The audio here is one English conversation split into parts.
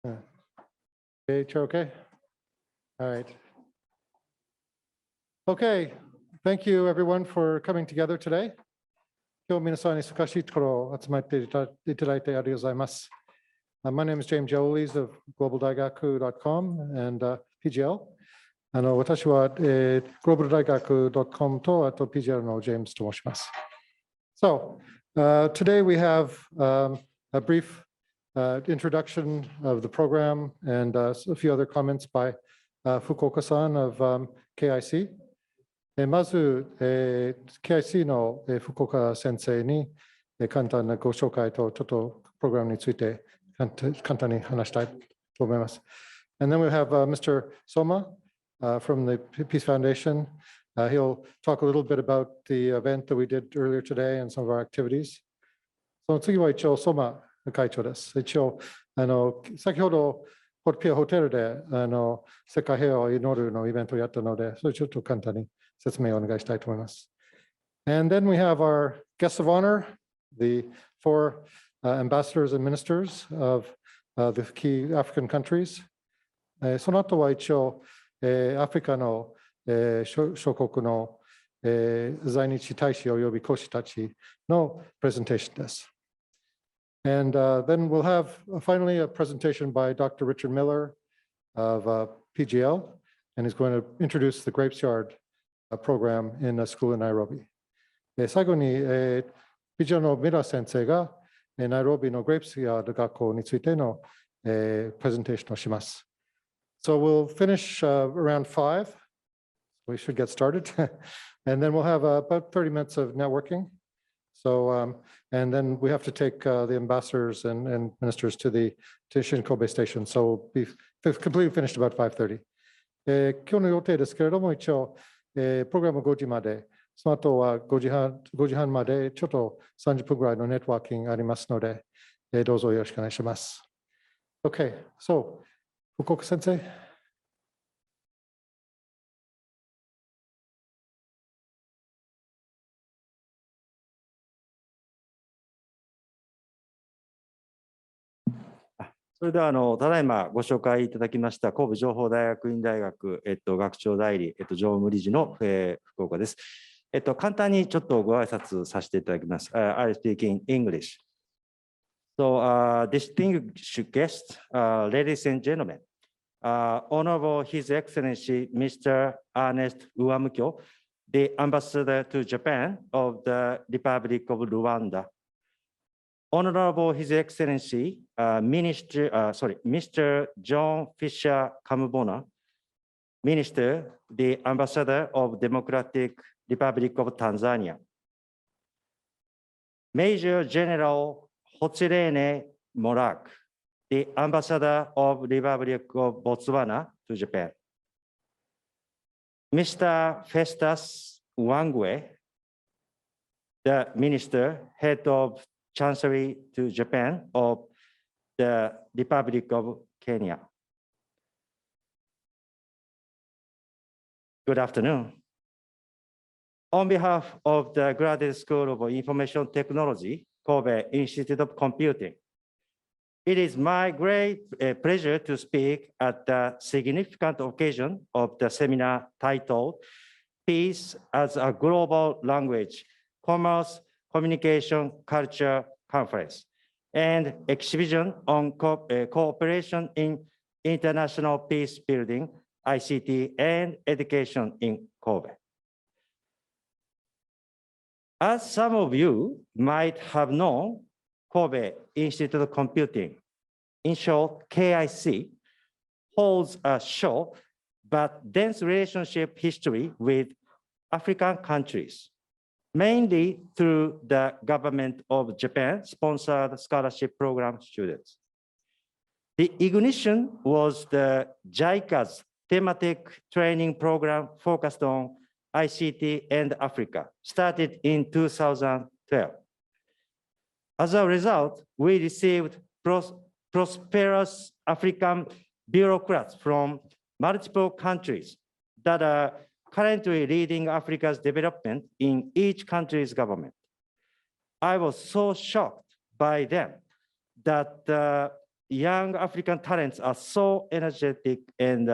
Okay, Chair, okay? All right. Okay, thank you everyone for coming together today. 今日皆さんに忙しいところ集まっていただいてありがとうございます。My name is James Jolies of globaldaigaku.com and PGL. 私は、globaldaigaku.com とあと PGL の James と申します。So, today we have a brief introduction of the program and a few other comments by Fukuoka-san of KIC. まず、KIC の福岡先生に簡単なご紹介とちょっとプログラムについて簡単に話したいと思います。And then we have Mr. Soma from the Peace Foundation. He'll talk a little bit about the event that we did earlier today and some of our activities. その次は一応、Soma会長です。一応、先ほどピアホテルで世界平和を祈るのイベントをやったので、それちょっと簡単に説明をお願いしたいと思います。And then we have our guests of honor, the four ambassadors and ministers of the key African countries. その後は一応、アフリカの諸国の在日大使および講師たちのプレゼンテーションです。And then we'll have finally a presentation by Dr. Richard Miller of PGL, and he's going to introduce the Grapes Yard program in a school in Nairobi. 最後に、PGL のミラー先生がナイロビの Grapes Yard 学校についての、プレゼンテーションをします。So we'll finish around 5. We should get started. And then we'll have about 30 minutes of networking. So, and then we have to take the ambassadors and ministers to the Shin-Kobe station. So we'll be completely finished about 5:30. 今日の予定ですけれども、一応、プログラム5時まで、その後は5時半まで、ちょっと30分ぐらいのネットワーキングありますので、どうぞよろしくお願いします。Okay, so, 福岡先生。それではただいまご紹介いただきました神戸情報大学院大学、学長代理、常務理事の、福岡です。簡単にちょっとご挨拶させていただきます。I speak in English. So, distinguished guests, ladies and gentlemen, Honorable His Excellency Mr. Ernest Uwamukyo, the Ambassador to Japan of the Republic of Rwanda. Honorable His Excellency, Mr. John Fisher Kamubona, Minister, the Ambassador of Democratic Republic of Tanzania. Major General Hotsilene Morak, the Ambassador of Republic of Botswana to Japan. Mr. Festus Wangwe, the Minister, Head of Chancery to Japan of the Republic of Kenya. Good afternoon. On behalf of the Graduate School of Information Technology, Kobe Institute of Computing, it is my great pleasure to speak at the significant occasion of the seminar titled Peace as a Global Language, Commerce, Communication Culture Conference and Exhibition on Cooperation in International Peace Building, ICT, and Education in Kobe. As some of you might have known, Kobe Institute of Computing, in short KIC, holds a short but dense relationship history with African countries, mainly through the government of Japan-sponsored scholarship program students. The ignition was the JICA's thematic training program focused on ICT and Africa, started in 2012. As a result, we received prosperous African bureaucrats from multiple countries that are currently leading Africa's development in each country's government. I was so shocked by them that young African talents are so energetic and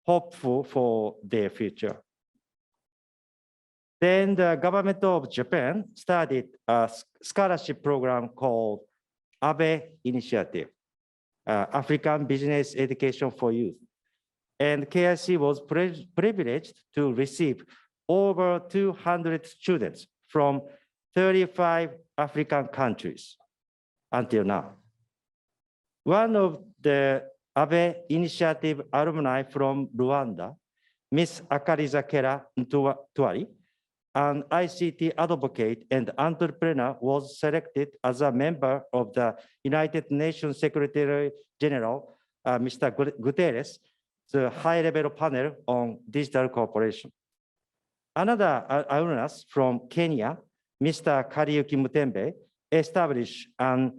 hopeful for their future. Then the government of Japan started a scholarship program called Abe Initiative, African Business Education for Youth. And KIC was privileged to receive over 200 students from 35 African countries until now. One of the Abe Initiative alumni from Rwanda, Ms. Akarizakera Ntuari, an ICT advocate and entrepreneur, was selected as a member of the United Nations Secretary General, Mr. Guterres, the high-level panel on digital cooperation. Another alumnus from Kenya, Mr. Kariuki Mutembe, established an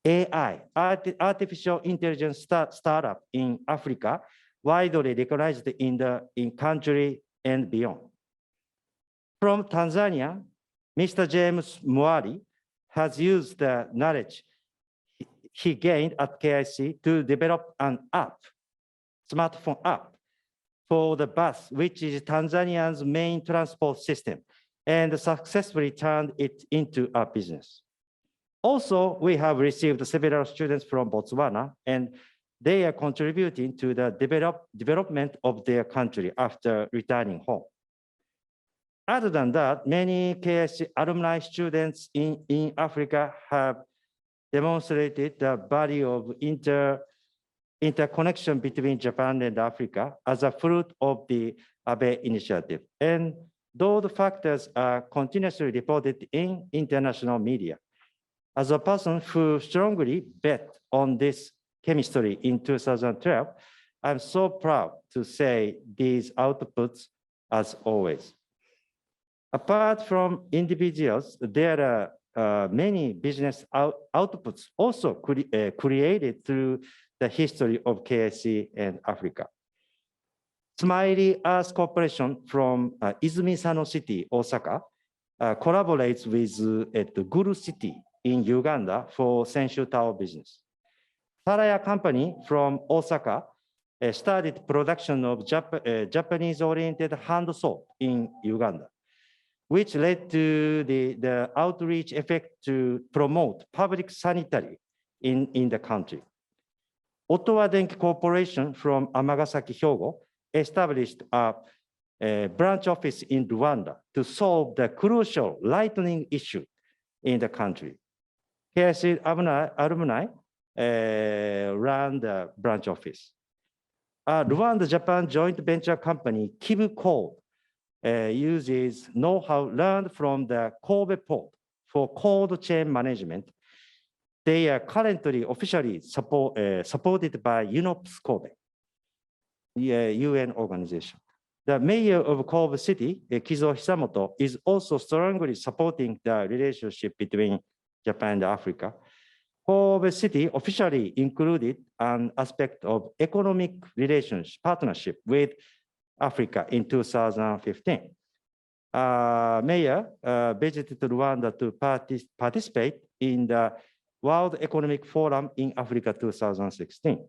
AI, artificial intelligence startup in Africa, widely recognized in country and beyond. From Tanzania, Mr. James Mwari has used the knowledge he gained at KIC to develop an app, smartphone app, for the bus, which is Tanzania's main transport system, and successfully turned it into a business. Also, we have received several students from Botswana, and they are contributing to the development of their country after returning home. Other than that, many KIC alumni students in Africa have demonstrated the value of interconnection between Japan and Africa as a fruit of the Abe Initiative. And those factors are continuously reported in international media. As a person who strongly bet on this chemistry in 2012, I'm so proud to say these outputs as always. Apart from individuals, there are many business outputs also created through the history of KIC and Africa. Smiley Earth Corporation from Izumi-Sano City, Osaka, collaborates with Guru City in Uganda for Senshu Tao business. Saraya Company from Osaka started production of Japanese-oriented hand soap in Uganda, which led to the outreach effect to promote public sanitary in the country. Ottawa Denki Corporation from Amagasaki, Hyogo, established a branch office in Rwanda to solve the crucial lightning issue in the country. KIC alumni ran the branch office. Rwanda Japan joint venture company, Kibu Code, uses know-how learned from the Kobe port for cold chain management. They are currently officially supported by UNOPS Kobe, the UN organization. The mayor of Kobe City, Kizo Hisamoto, is also strongly supporting the relationship between Japan and Africa. Kobe City officially included an aspect of economic relations partnership with Africa in 2015. Mayor visited Rwanda to participate in the World Economic Forum in Africa 2016.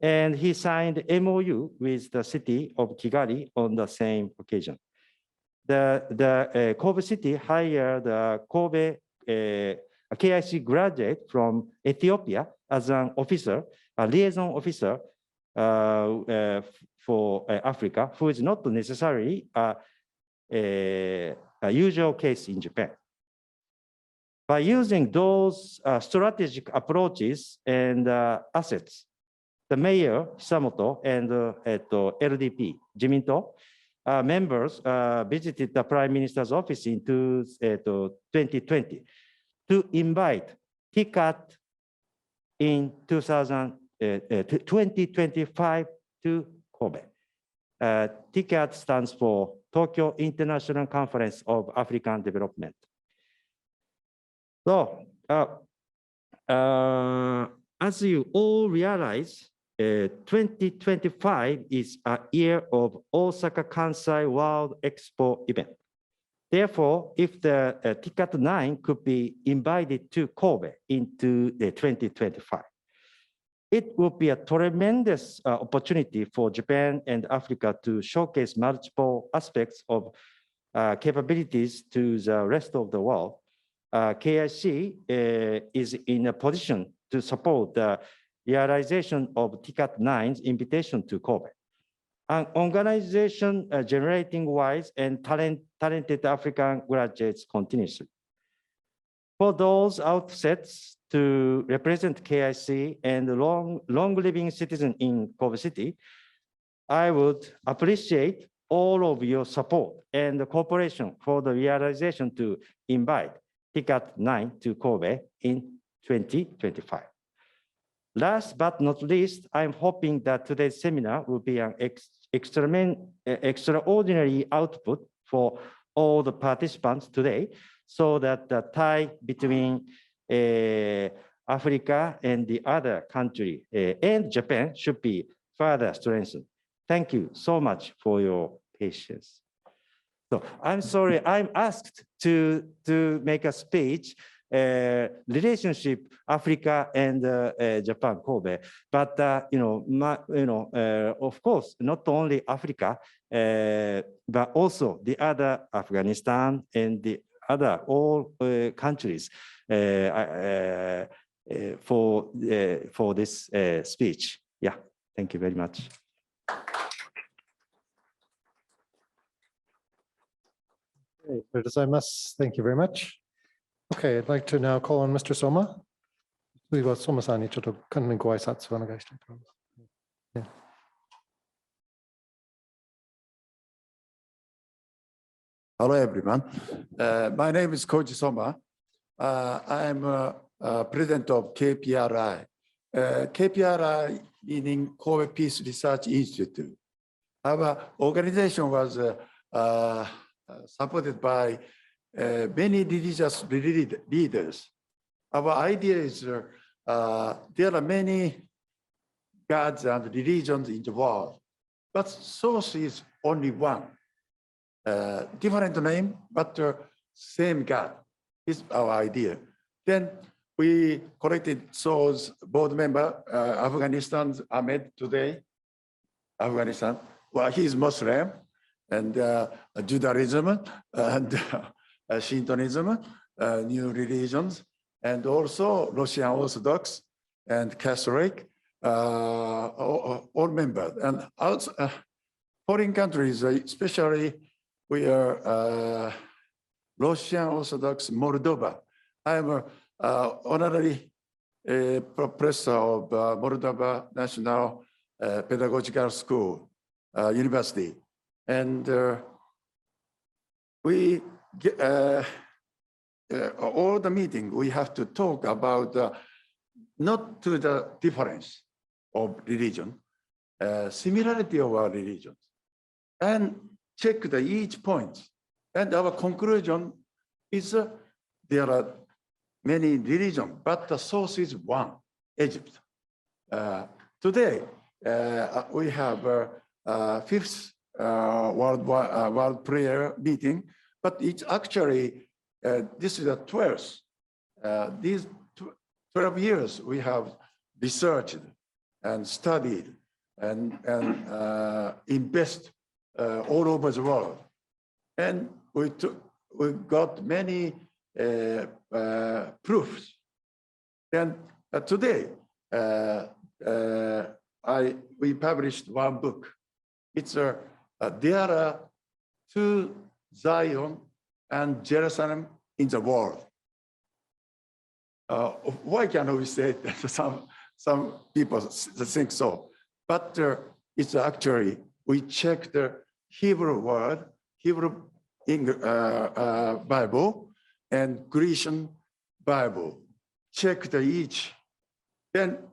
And he signed MOU with the city of Kigali on the same occasion. The Kobe City hired Kobe KIC graduate from Ethiopia as an officer, a liaison officer for Africa, who is not necessarily a usual case in Japan. By using those strategic approaches and assets, the mayor, Hisamoto, and LDP, Jiminto, members visited the Prime Minister's office in 2020 to invite TICAT in 2025 to Kobe. TICAT stands for Tokyo International Conference of African Development. So, as you all realize, 2025 is a year of Osaka Kansai World Expo event. Therefore, if the TICAT 9 could be invited to Kobe into 2025, It will be a tremendous opportunity for Japan and Africa to showcase multiple aspects of capabilities to the rest of the world. KIC is in a position to support the realization of TICAT 9's invitation to Kobe. An organization generating wise and talented African graduates continuously. For those outsets to represent KIC and long-living citizens in Kobe City, I would appreciate all of your support and cooperation for the realization to invite TICAT 9 to Kobe in 2025. Last but not least, I'm hoping that today's seminar will be an extraordinary output for all the participants today, so that the tie between Africa and the other country and Japan should be further strengthened. Thank you so much for your patience. So I'm sorry, I'm asked to make a speech, relationship Africa and Japan, Kobe, but of course, not only Africa, but also the other Afghanistan and the other all countries for this speech. Yeah, thank you very much. Thank you very much. Okay, I'd like to now call on Mr. Soma. Please, Soma-san, ちょっと関連ご挨拶をお願いしたいと思います。Hello, everyone. My name is Koji Soma. I am president of KPRI. KPRI meaning Kobe Peace Research Institute. Our organization was supported by many religious leaders. Our idea is there are many gods and religions in the world, but source is only one. Different name, but same God is our idea. Then we collected SO's board member, Afghanistan's Ahmed today. Afghanistan, well, he's Muslim, and Judaism and Shintoism, new religions, and also Russian Orthodox and Catholic, all members. And also, foreign countries, especially we are Russian Orthodox Moldova. I am an honorary professor of Moldova National Pedagogical School, University. And we get, all the meeting, we have to talk about not to the difference of religion, similarity of our religions, and check the each point. And our conclusion is there are many religions, but the source is one, Egypt. Today, we have fifth world prayer meeting, but it's actually, this is the 12th. These 12 years we have researched and studied and invest all over the world. And we got many proofs. And today, we published one book. It's there are two Zion and Jerusalem in the world. Why can't we say that? Some people think so, but it's actually, we check the Hebrew word, Hebrew Bible and Grecian Bible, check the each. Then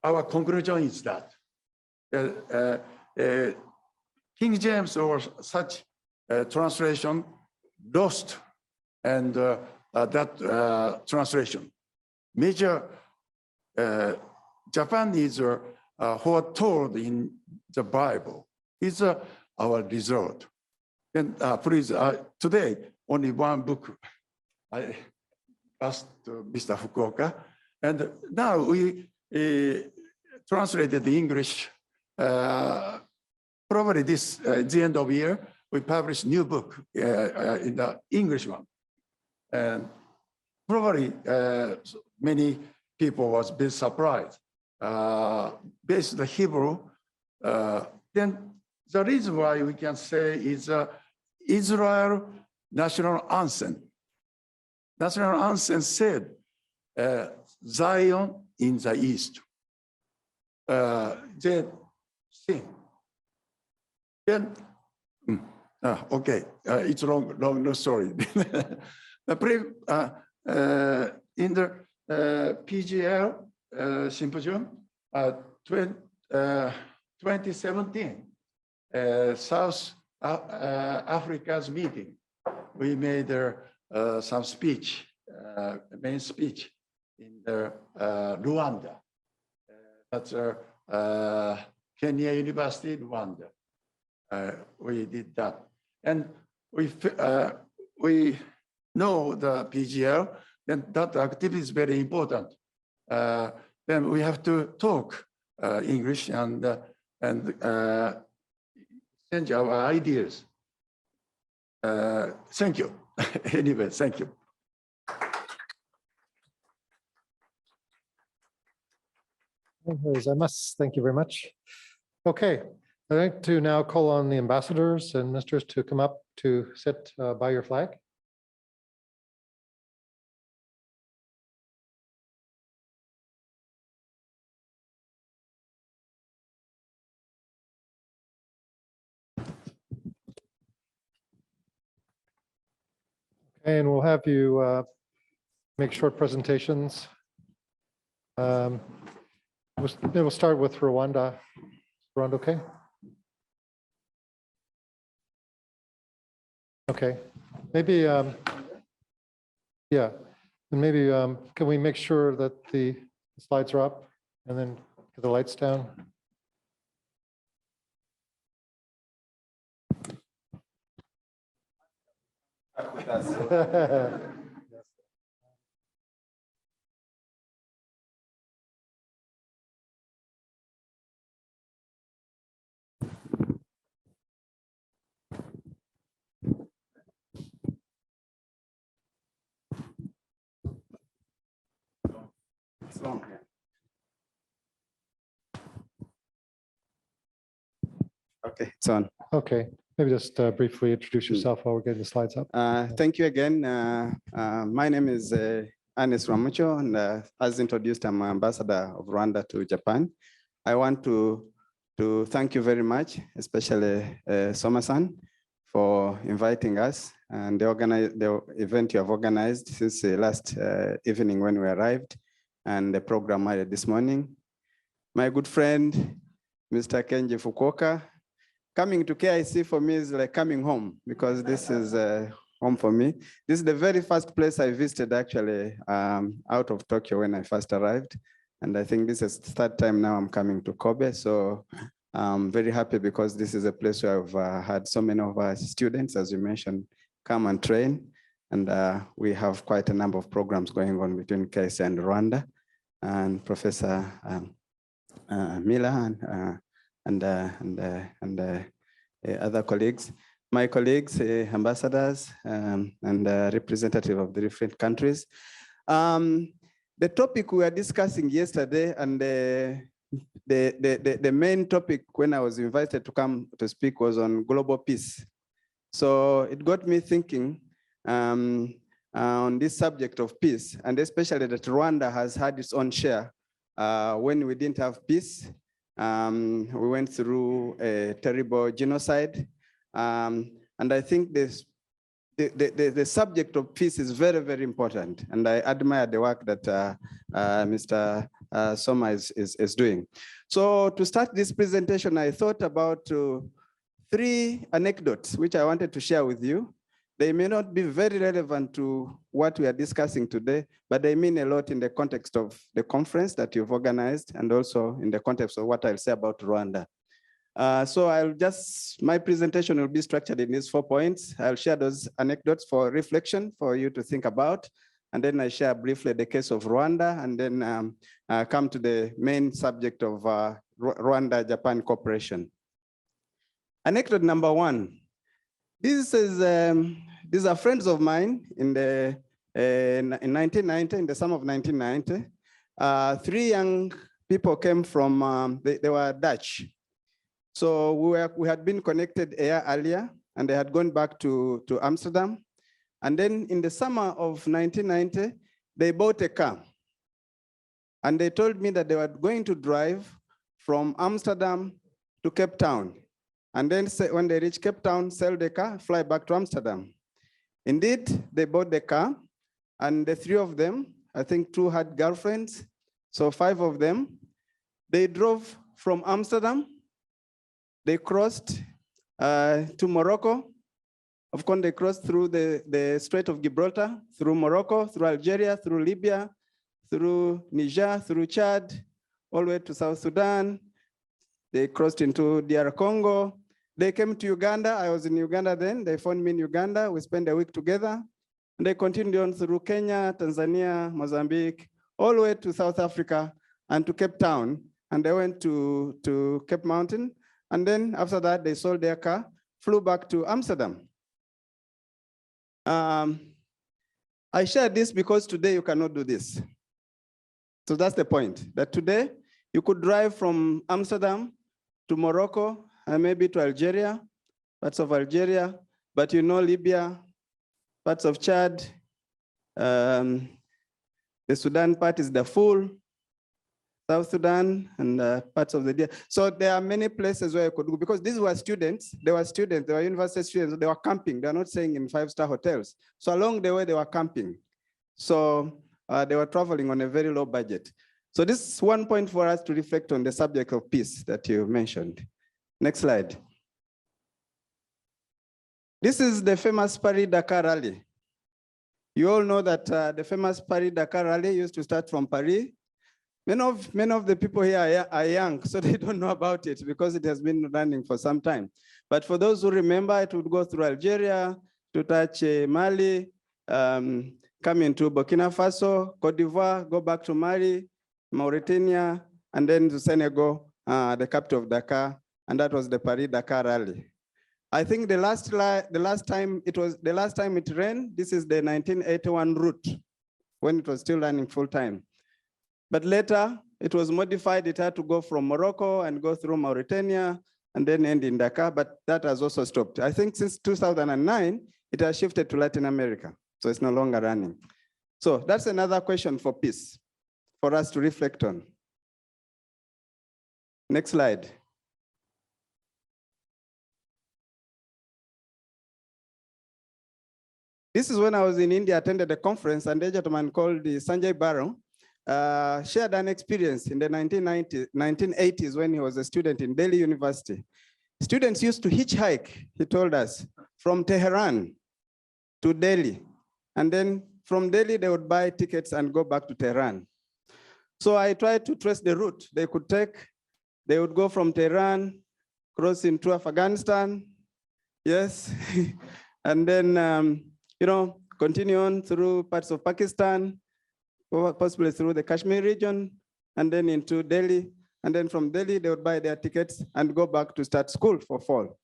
our conclusion is that King James or such translation lost, and that translation. Major Japan is foretold in the Bible. Is our result. And please, today only one book I asked Mr. Fukuoka, and now we translated the English. Probably this the end of year, we publish new book in the English one. And probably many people was a bit surprised. Based on the Hebrew, then the reason why we can say is Israel national anthem. National anthem said, Zion in the east. They sing. Then, okay, it's long story. In the PGL symposium, 2017, South Africa's meeting, we made some speech, main speech in the Rwanda. That's Kenya University, Rwanda. We did that. And we know the PGL, then that activity is very important. Then we have to talk English and change our ideas. Thank you. Anyway, thank you. Thank you very much. Okay, I'd like to now call on the ambassadors and ministers to come up to sit by your flag. Okay, and we'll have you make short presentations. We'll start with Rwanda. Rwanda, okay? Okay, maybe, yeah, and maybe can we make sure that the slides are up and then get the lights down? Okay, it's on. Okay, maybe just briefly introduce yourself while we're getting the slides up. Thank you again. My name is Ernest Ramucho, and as introduced, I'm Ambassador of Rwanda to Japan. I want to thank you very much, especially Soma-san, for inviting us and the event you have organized since last evening when we arrived, and the program this morning. My good friend, Mr. Kenji Fukuoka, coming to KIC for me is like coming home, because this is home for me. This is the very first place I visited actually out of Tokyo when I first arrived. And I think this is the third time now I'm coming to Kobe. So I'm very happy because this is a place where I've had so many of our students, as you mentioned, come and train. And we have quite a number of programs going on between KIC and Rwanda. And Professor Miller and other colleagues, my colleagues, ambassadors, and representative of the different countries. The topic we were discussing yesterday, and the main topic when I was invited to come to speak was on global peace. So it got me thinking on this subject of peace, and especially that Rwanda has had its own share. When we didn't have peace, we went through a terrible genocide. And I think the subject of peace is very, very important. And I admire the work that Mr. Soma is doing. So to start this presentation, I thought about 3 anecdotes, which I wanted to share with you. They may not be very relevant to what we are discussing today, but they mean a lot in the context of the conference that you've organized, and also in the context of what I'll say about Rwanda. So my presentation will be structured in these 4 points. I'll share those anecdotes for reflection for you to think about. and then I share briefly the case of Rwanda, and then come to the main subject of Rwanda-Japan cooperation. Anecdote number one. These are friends of mine in 1990, in the summer of 1990. 3 young people came from, they were Dutch. So we had been connected a year earlier, and they had gone back to Amsterdam. And then in the summer of 1990, they bought a car. And they told me that they were going to drive from Amsterdam to Cape Town. And then when they reach Cape Town, sell the car, fly back to Amsterdam. Indeed, they bought the car, and the 3 of them, I think 2 had girlfriends, so 5 of them, they drove from Amsterdam, they crossed to Morocco. Of course, they crossed through the Strait of Gibraltar, through Morocco, through Algeria, through Libya, through Niger, through Chad, all the way to South Sudan. They crossed into DR Congo. They came to Uganda. I was in Uganda then. They found me in Uganda. We spent a week together. And they continued on through Kenya, Tanzania, Mozambique, all the way to South Africa and to Cape Town. And they went to Cape Mountain. And then after that, they sold their car, flew back to Amsterdam. I share this because today you cannot do this. So that's the point, that today you could drive from Amsterdam to Morocco and maybe to Algeria, parts of Algeria, but you know Libya, parts of Chad, the Sudan part is Darfur, South Sudan, and parts of the DR. So there are many places where you could go, because these were students, they were university students, they were camping, they were not staying in 5-star hotels. So along the way, they were camping. So they were traveling on a very low budget. So this is one point for us to reflect on the subject of peace that you mentioned. Next slide. This is the famous Paris-Dakar rally. You all know that the famous Paris-Dakar rally used to start from Paris. Many of the people here are young, so they don't know about it because it has been running for some time. But for those who remember, it would go through Algeria, to touch Mali, come into Burkina Faso, Cote d'Ivoire, go back to Mali, Mauritania, and then to Senegal, the capital of Dakar, and that was the Paris-Dakar rally. I think the last time it ran, this is the 1981 route, when it was still running full time. But later, it was modified. It had to go from Morocco and go through Mauritania and then end in Dakar, but that has also stopped. I think since 2009, it has shifted to Latin America, so it's no longer running. So that's another question for peace, for us to reflect on. Next slide. This is when I was in India, attended a conference, and a gentleman called Sanjay Barrow shared an experience in the 1980s when he was a student in Delhi University. Students used to hitchhike, he told us, from Tehran to Delhi. And then from Delhi, they would buy tickets and go back to Tehran. So I tried to trace the route they could take. They would go from Tehran, cross into Afghanistan, yes, and then, continue on through parts of Pakistan, possibly through the Kashmir region, and then into Delhi. And then from Delhi, they would buy their tickets and go back to start school for fall.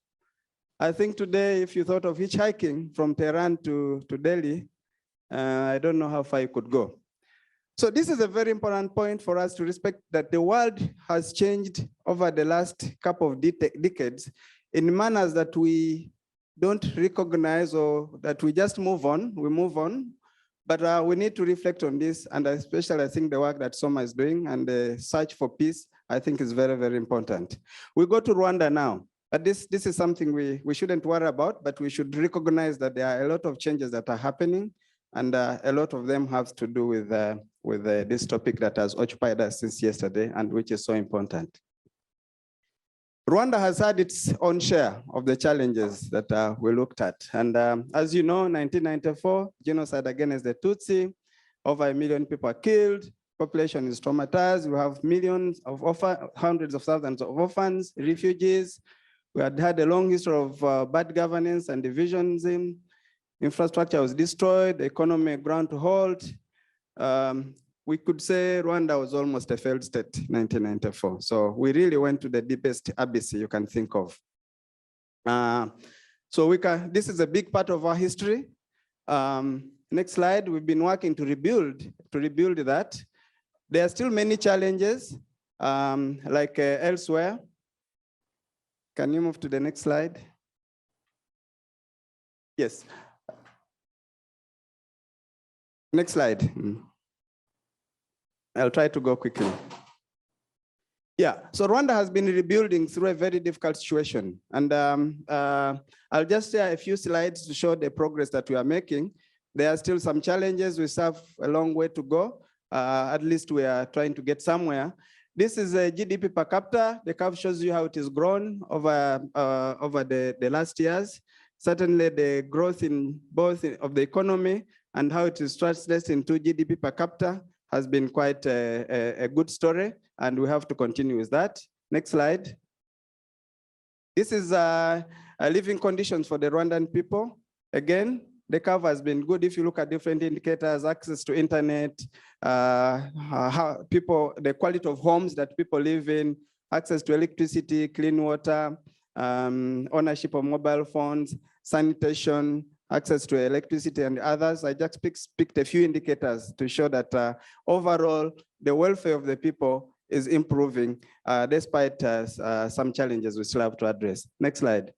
I think today, if you thought of hitchhiking from Tehran to Delhi, I don't know how far you could go. So this is a very important point for us to respect, that the world has changed over the last couple of decades in manners that we don't recognize, or that we just move on, But we need to reflect on this, and especially I think the work that Soma is doing and the search for peace, I think is very, very important. We go to Rwanda now, but this is something we shouldn't worry about, but we should recognize that there are a lot of changes that are happening, and a lot of them have to do with this topic that has occupied us since yesterday and which is so important. Rwanda has had its own share of the challenges that we looked at. And as you know, 1994, genocide against the Tutsi, over 1 million people are killed, population is traumatized, we have millions of hundreds of thousands of orphans, refugees. We had a long history of bad governance and divisions. Infrastructure was destroyed, the economy ground to halt. We could say Rwanda was almost a failed state in 1994. So we really went to the deepest abyss you can think of. This is a big part of our history. Next slide, we've been working to rebuild that. There are still many challenges, like elsewhere. Can you move to the next slide? Yes. Next slide. I'll try to go quickly. Yeah, so Rwanda has been rebuilding through a very difficult situation. And I'll just share a few slides to show the progress that we are making. There are still some challenges. We still have a long way to go. At least we are trying to get somewhere. This is a GDP per capita. The curve shows you how it has grown over the last years. Certainly the growth in both of the economy and how it is translated into GDP per capita has been quite a good story, and we have to continue with that. Next slide. This is living conditions for the Rwandan people. Again, the curve has been good. If you look at different indicators, access to internet, how people, the quality of homes that people live in, access to electricity, clean water, ownership of mobile phones, sanitation, access to electricity and others. I just picked a few indicators to show that overall, the welfare of the people is improving despite some challenges we still have to address. Next slide.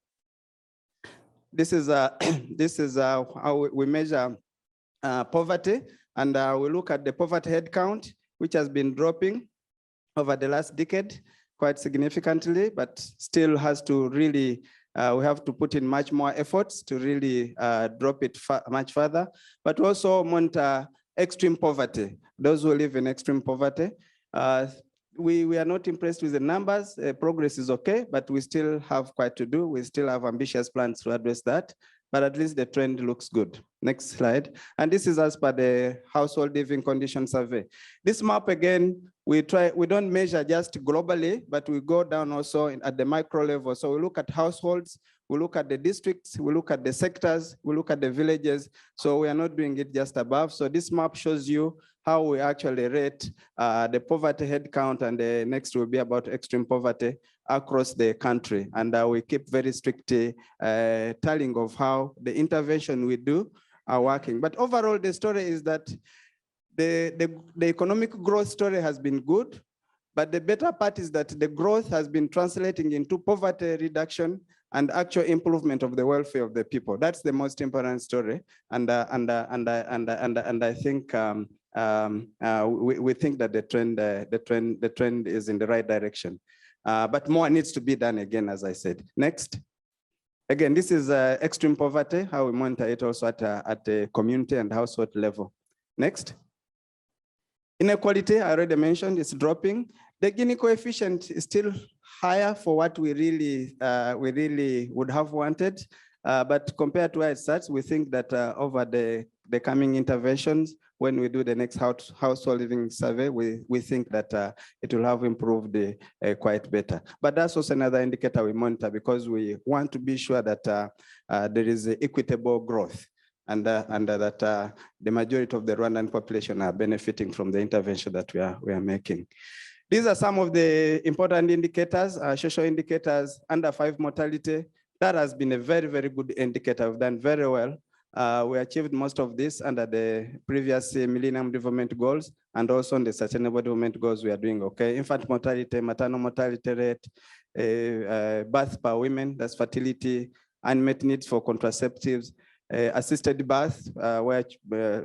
This is how we measure poverty, and we look at the poverty head count, which has been dropping over the last decade quite significantly, but still has to really, we have to put in much more efforts to really drop it much further, but also monitor extreme poverty, those who live in extreme poverty. We are not impressed with the numbers. Progress is okay, but we still have quite to do. We still have ambitious plans to address that, but at least the trend looks good. Next slide. And this is as per the household living condition survey. This map, again, we don't measure just globally, but we go down also at the micro level. So we look at households, we look at the districts, we look at the sectors, we look at the villages. So we are not doing it just above. So this map shows you how we actually rate the poverty head count, and the next will be about extreme poverty across the country. And we keep very strict tallying of how the intervention we do are working. But overall, the story is that the economic growth story has been good, but the better part is that the growth has been translating into poverty reduction and actual improvement of the welfare of the people. That's the most important story. And I think we think that the trend is in the right direction. But more needs to be done again, as I said. Next. Again, this is extreme poverty, how we monitor it also at the community and household level. Next. Inequality, I already mentioned, is dropping. The Gini coefficient is still higher for what we really would have wanted. But compared to where it starts, we think that over the coming interventions, when we do the next household living survey, we think that it will have improved quite better. But that's also another indicator we monitor, because we want to be sure that there is equitable growth, and that the majority of the Rwandan population are benefiting from the intervention that we are making. These are some of the important indicators, social indicators. Under 5 mortality, that has been a very, very good indicator. We've done very well. We achieved most of this under the previous Millennium Development Goals, and also on the Sustainable Development Goals we are doing okay. Infant mortality, maternal mortality rate, birth per women, that's fertility, unmet needs for contraceptives, assisted birth, where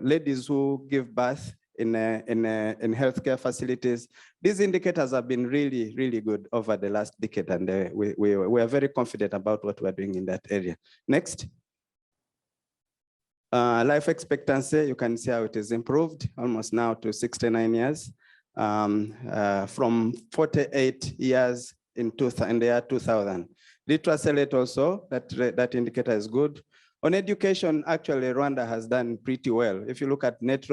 ladies who give birth in healthcare facilities. These indicators have been really, really good over the last decade, and we are very confident about what we're doing in that area. Next. Life expectancy, you can see how it is improved, almost now to 69 years, from 48 years in the year 2000. Literacy rate also, that indicator is good. On education, actually, Rwanda has done pretty well. If you look at net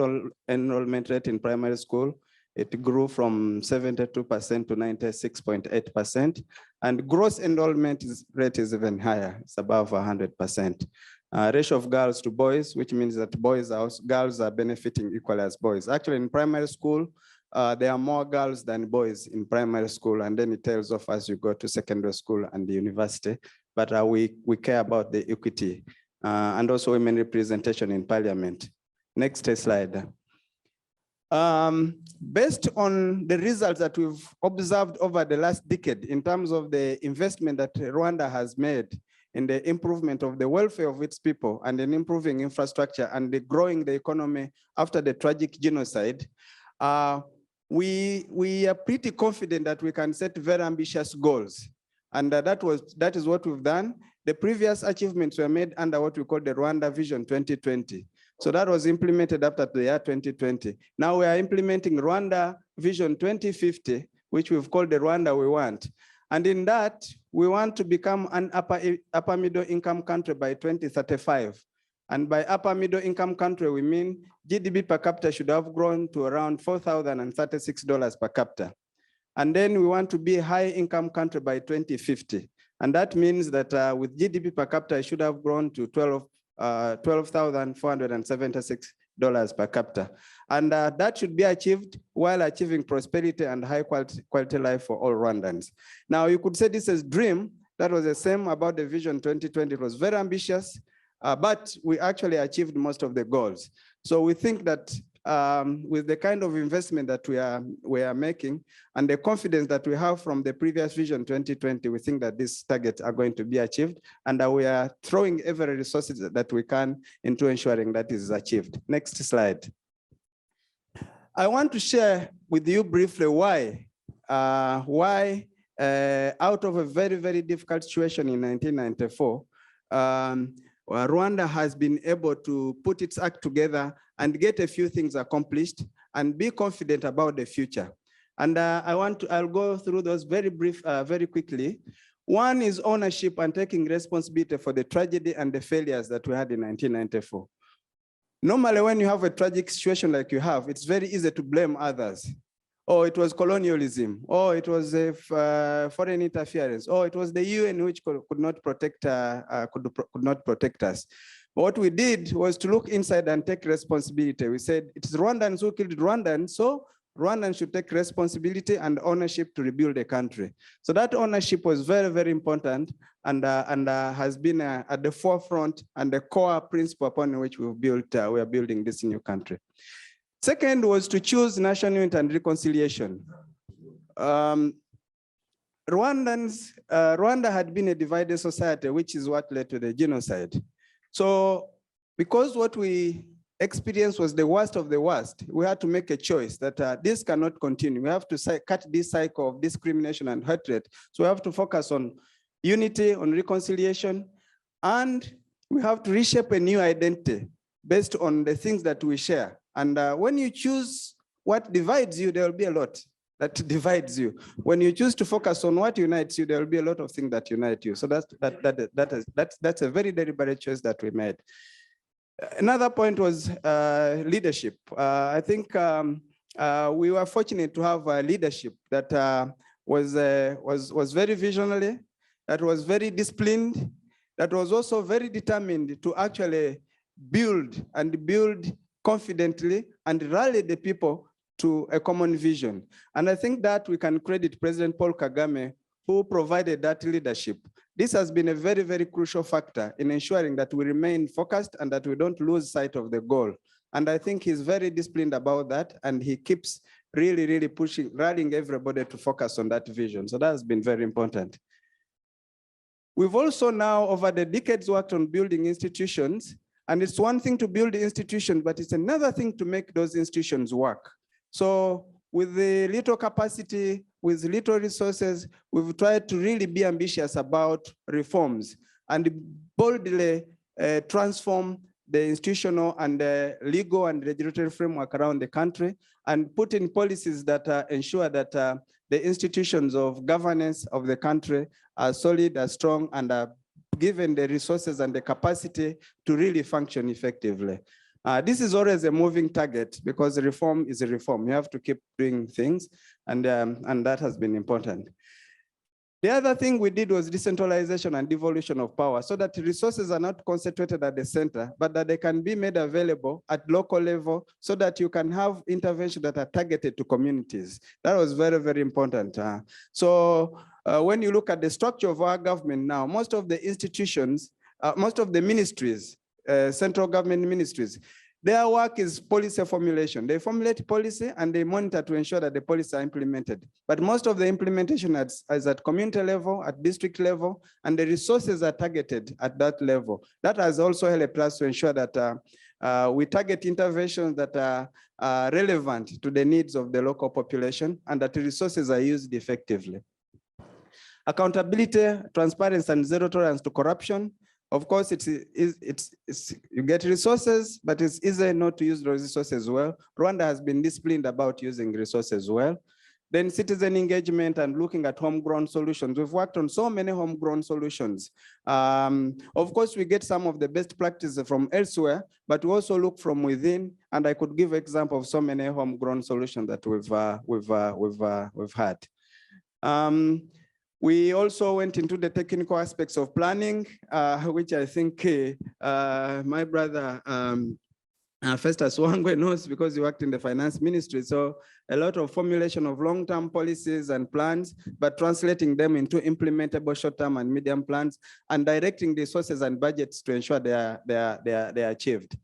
enrollment rate in primary school, it grew from 72% to 96.8%. And gross enrollment rate is even higher, it's above 100%. ratio of girls to boys, which means that girls are benefiting equally as boys. Actually, in primary school, there are more girls than boys in primary school, and then it tails off as you go to secondary school and the university. But we care about the equity and also women representation in parliament. Next slide. Based on the results that we've observed over the last decade in terms of the investment that Rwanda has made in the improvement of the welfare of its people and in improving infrastructure and growing the economy after the tragic genocide, we are pretty confident that we can set very ambitious goals. And that is what we've done. The previous achievements were made under what we call the Rwanda Vision 2020. So that was implemented after the year 2020. Now we are implementing Rwanda Vision 2050, which we've called the Rwanda we want. And in that, we want to become an upper middle income country by 2035. And by upper middle income country, we mean GDP per capita should have grown to around $4,036 per capita. And then we want to be a high income country by 2050. And that means that with GDP per capita, it should have grown to $12,476 per capita. And that should be achieved while achieving prosperity and high quality life for all Rwandans. Now, you could say this is dream. That was the same about the Vision 2020. It was very ambitious, but we actually achieved most of the goals. So we think that with the kind of investment that we are making and the confidence that we have from the previous Vision 2020, we think that these targets are going to be achieved, and we are throwing every resources that we can into ensuring that is achieved. Next slide. I want to share with you briefly why out of a very, very difficult situation in 1994, Rwanda has been able to put its act together and get a few things accomplished and be confident about the future. And I'll go through those very quickly. One is ownership and taking responsibility for the tragedy and the failures that we had in 1994. Normally, when you have a tragic situation like you have, it's very easy to blame others. Oh, it was colonialism. Oh, it was foreign interference. Oh, it was the UN which could not protect us. But what we did was to look inside and take responsibility. We said it's Rwandans who killed Rwandans, so Rwandans should take responsibility and ownership to rebuild the country. So that ownership was very, very important and has been at the forefront and the core principle upon which we are building this new country. Second was to choose national unity and reconciliation. Rwanda had been a divided society, which is what led to the genocide. So because what we experienced was the worst of the worst, we had to make a choice that this cannot continue. We have to cut this cycle of discrimination and hatred. So we have to focus on unity, on reconciliation, and we have to reshape a new identity based on the things that we share. And when you choose what divides you, there will be a lot that divides you. When you choose to focus on what unites you, there will be a lot of things that unite you. So that's a very deliberate choice that we made. Another point was leadership. I think we were fortunate to have leadership that was very visionary, that was very disciplined, that was also very determined to actually build confidently and rally the people to a common vision. And I think that we can credit President Paul Kagame, who provided that leadership. This has been a very, very crucial factor in ensuring that we remain focused and that we don't lose sight of the goal. And I think he's very disciplined about that, and he keeps really, really pushing, rallying everybody to focus on that vision. So that has been very important. We've also now, over the decades, worked on building institutions. And it's one thing to build the institution, but it's another thing to make those institutions work. So with the little capacity, with little resources, we've tried to really be ambitious about reforms and boldly transform the institutional and the legal and regulatory framework around the country and put in policies that ensure that the institutions of governance of the country are solid, are strong, and are given the resources and the capacity to really function effectively. This is always a moving target because reform is a reform. You have to keep doing things, and that has been important. The other thing we did was decentralization and devolution of power so that resources are not concentrated at the center, but that they can be made available at local level so that you can have interventions that are targeted to communities. That was very, very important. When you look at the structure of our government now, most of the institutions, most of the ministries, central government ministries, their work is policy formulation. They formulate policy and they monitor to ensure that the policies are implemented. But most of the implementation is at community level, at district level, and the resources are targeted at that level. That has also helped us to ensure that we target interventions that are relevant to the needs of the local population and that the resources are used effectively. Accountability, transparency, and zero tolerance to corruption. Of course, you get resources, but it's easy not to use those resources well. Rwanda has been disciplined about using resources well. Then citizen engagement and looking at homegrown solutions. We've worked on so many homegrown solutions. Of course, we get some of the best practices from elsewhere, but we also look from within. And I could give example of so many homegrown solutions that we've had. We also went into the technical aspects of planning, which I think my brother Festus Wangwe knows because he worked in the finance ministry. So a lot of formulation of long-term policies and plans, but translating them into implementable short-term and medium plans and directing the resources and budgets to ensure they are achieved.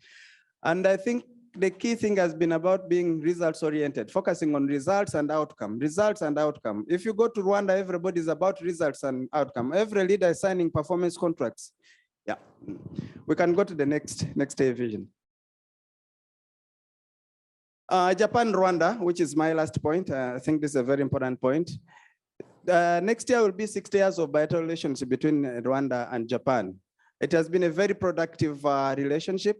And I think the key thing has been about being results-oriented, focusing on results and outcome, results and outcome. If you go to Rwanda, everybody is about results and outcome. Every leader is signing performance contracts. Yeah, we can go to the next vision. Japan, Rwanda, which is my last point. I think this is a very important point. Next year will be 60 years of bilateral relationship between Rwanda and Japan. It has been a very productive relationship.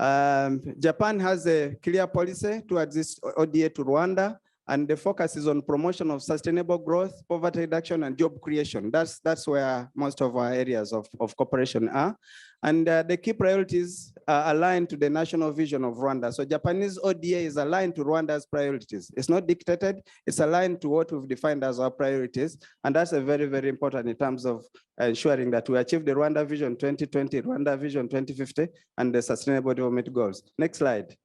Japan has a clear policy towards this ODA to Rwanda, and the focus is on promotion of sustainable growth, poverty reduction, and job creation. That's where most of our areas of cooperation are. And the key priorities are aligned to the national vision of Rwanda. So Japanese ODA is aligned to Rwanda's priorities. It's not dictated, it's aligned to what we've defined as our priorities. And that's a very, very important in terms of ensuring that we achieve the Rwanda Vision 2020, Rwanda Vision 2050, and the Sustainable Development Goals. Next slide.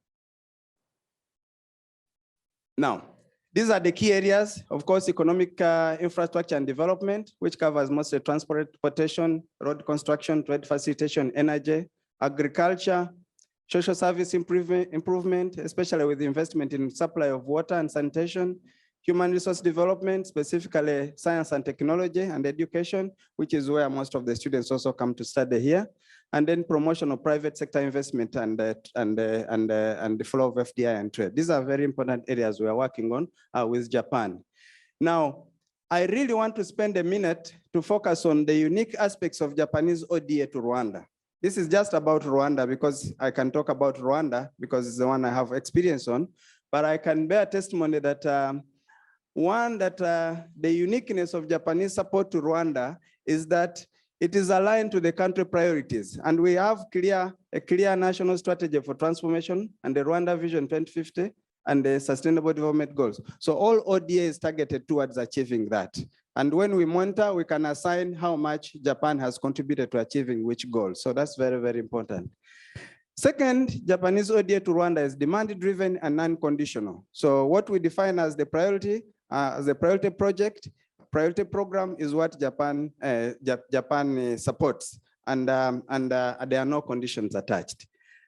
Now, these are the key areas, of course, economic infrastructure and development, which covers mostly transportation, road construction, trade facilitation, energy, agriculture, social service improvement, especially with investment in supply of water and sanitation, human resource development, specifically science and technology and education, which is where most of the students also come to study here. And then promotion of private sector investment and the flow of FDI and trade. These are very important areas we are working on with Japan. Now, I really want to spend a minute to focus on the unique aspects of Japanese ODA to Rwanda. This is just about Rwanda because I can talk about Rwanda because it's the one I have experience on, but I can bear testimony that the uniqueness of Japanese support to Rwanda is that it is aligned to the country priorities. And we have a clear national strategy for transformation and the Rwanda Vision 2050 and the Sustainable Development Goals. So all ODA is targeted towards achieving that. And when we monitor, we can assign how much Japan has contributed to achieving which goals. So that's very, very important. Second, Japanese ODA to Rwanda is demand-driven and non-conditional. So what we define as the priority project, priority program is what Japan supports, and there are no conditions attached.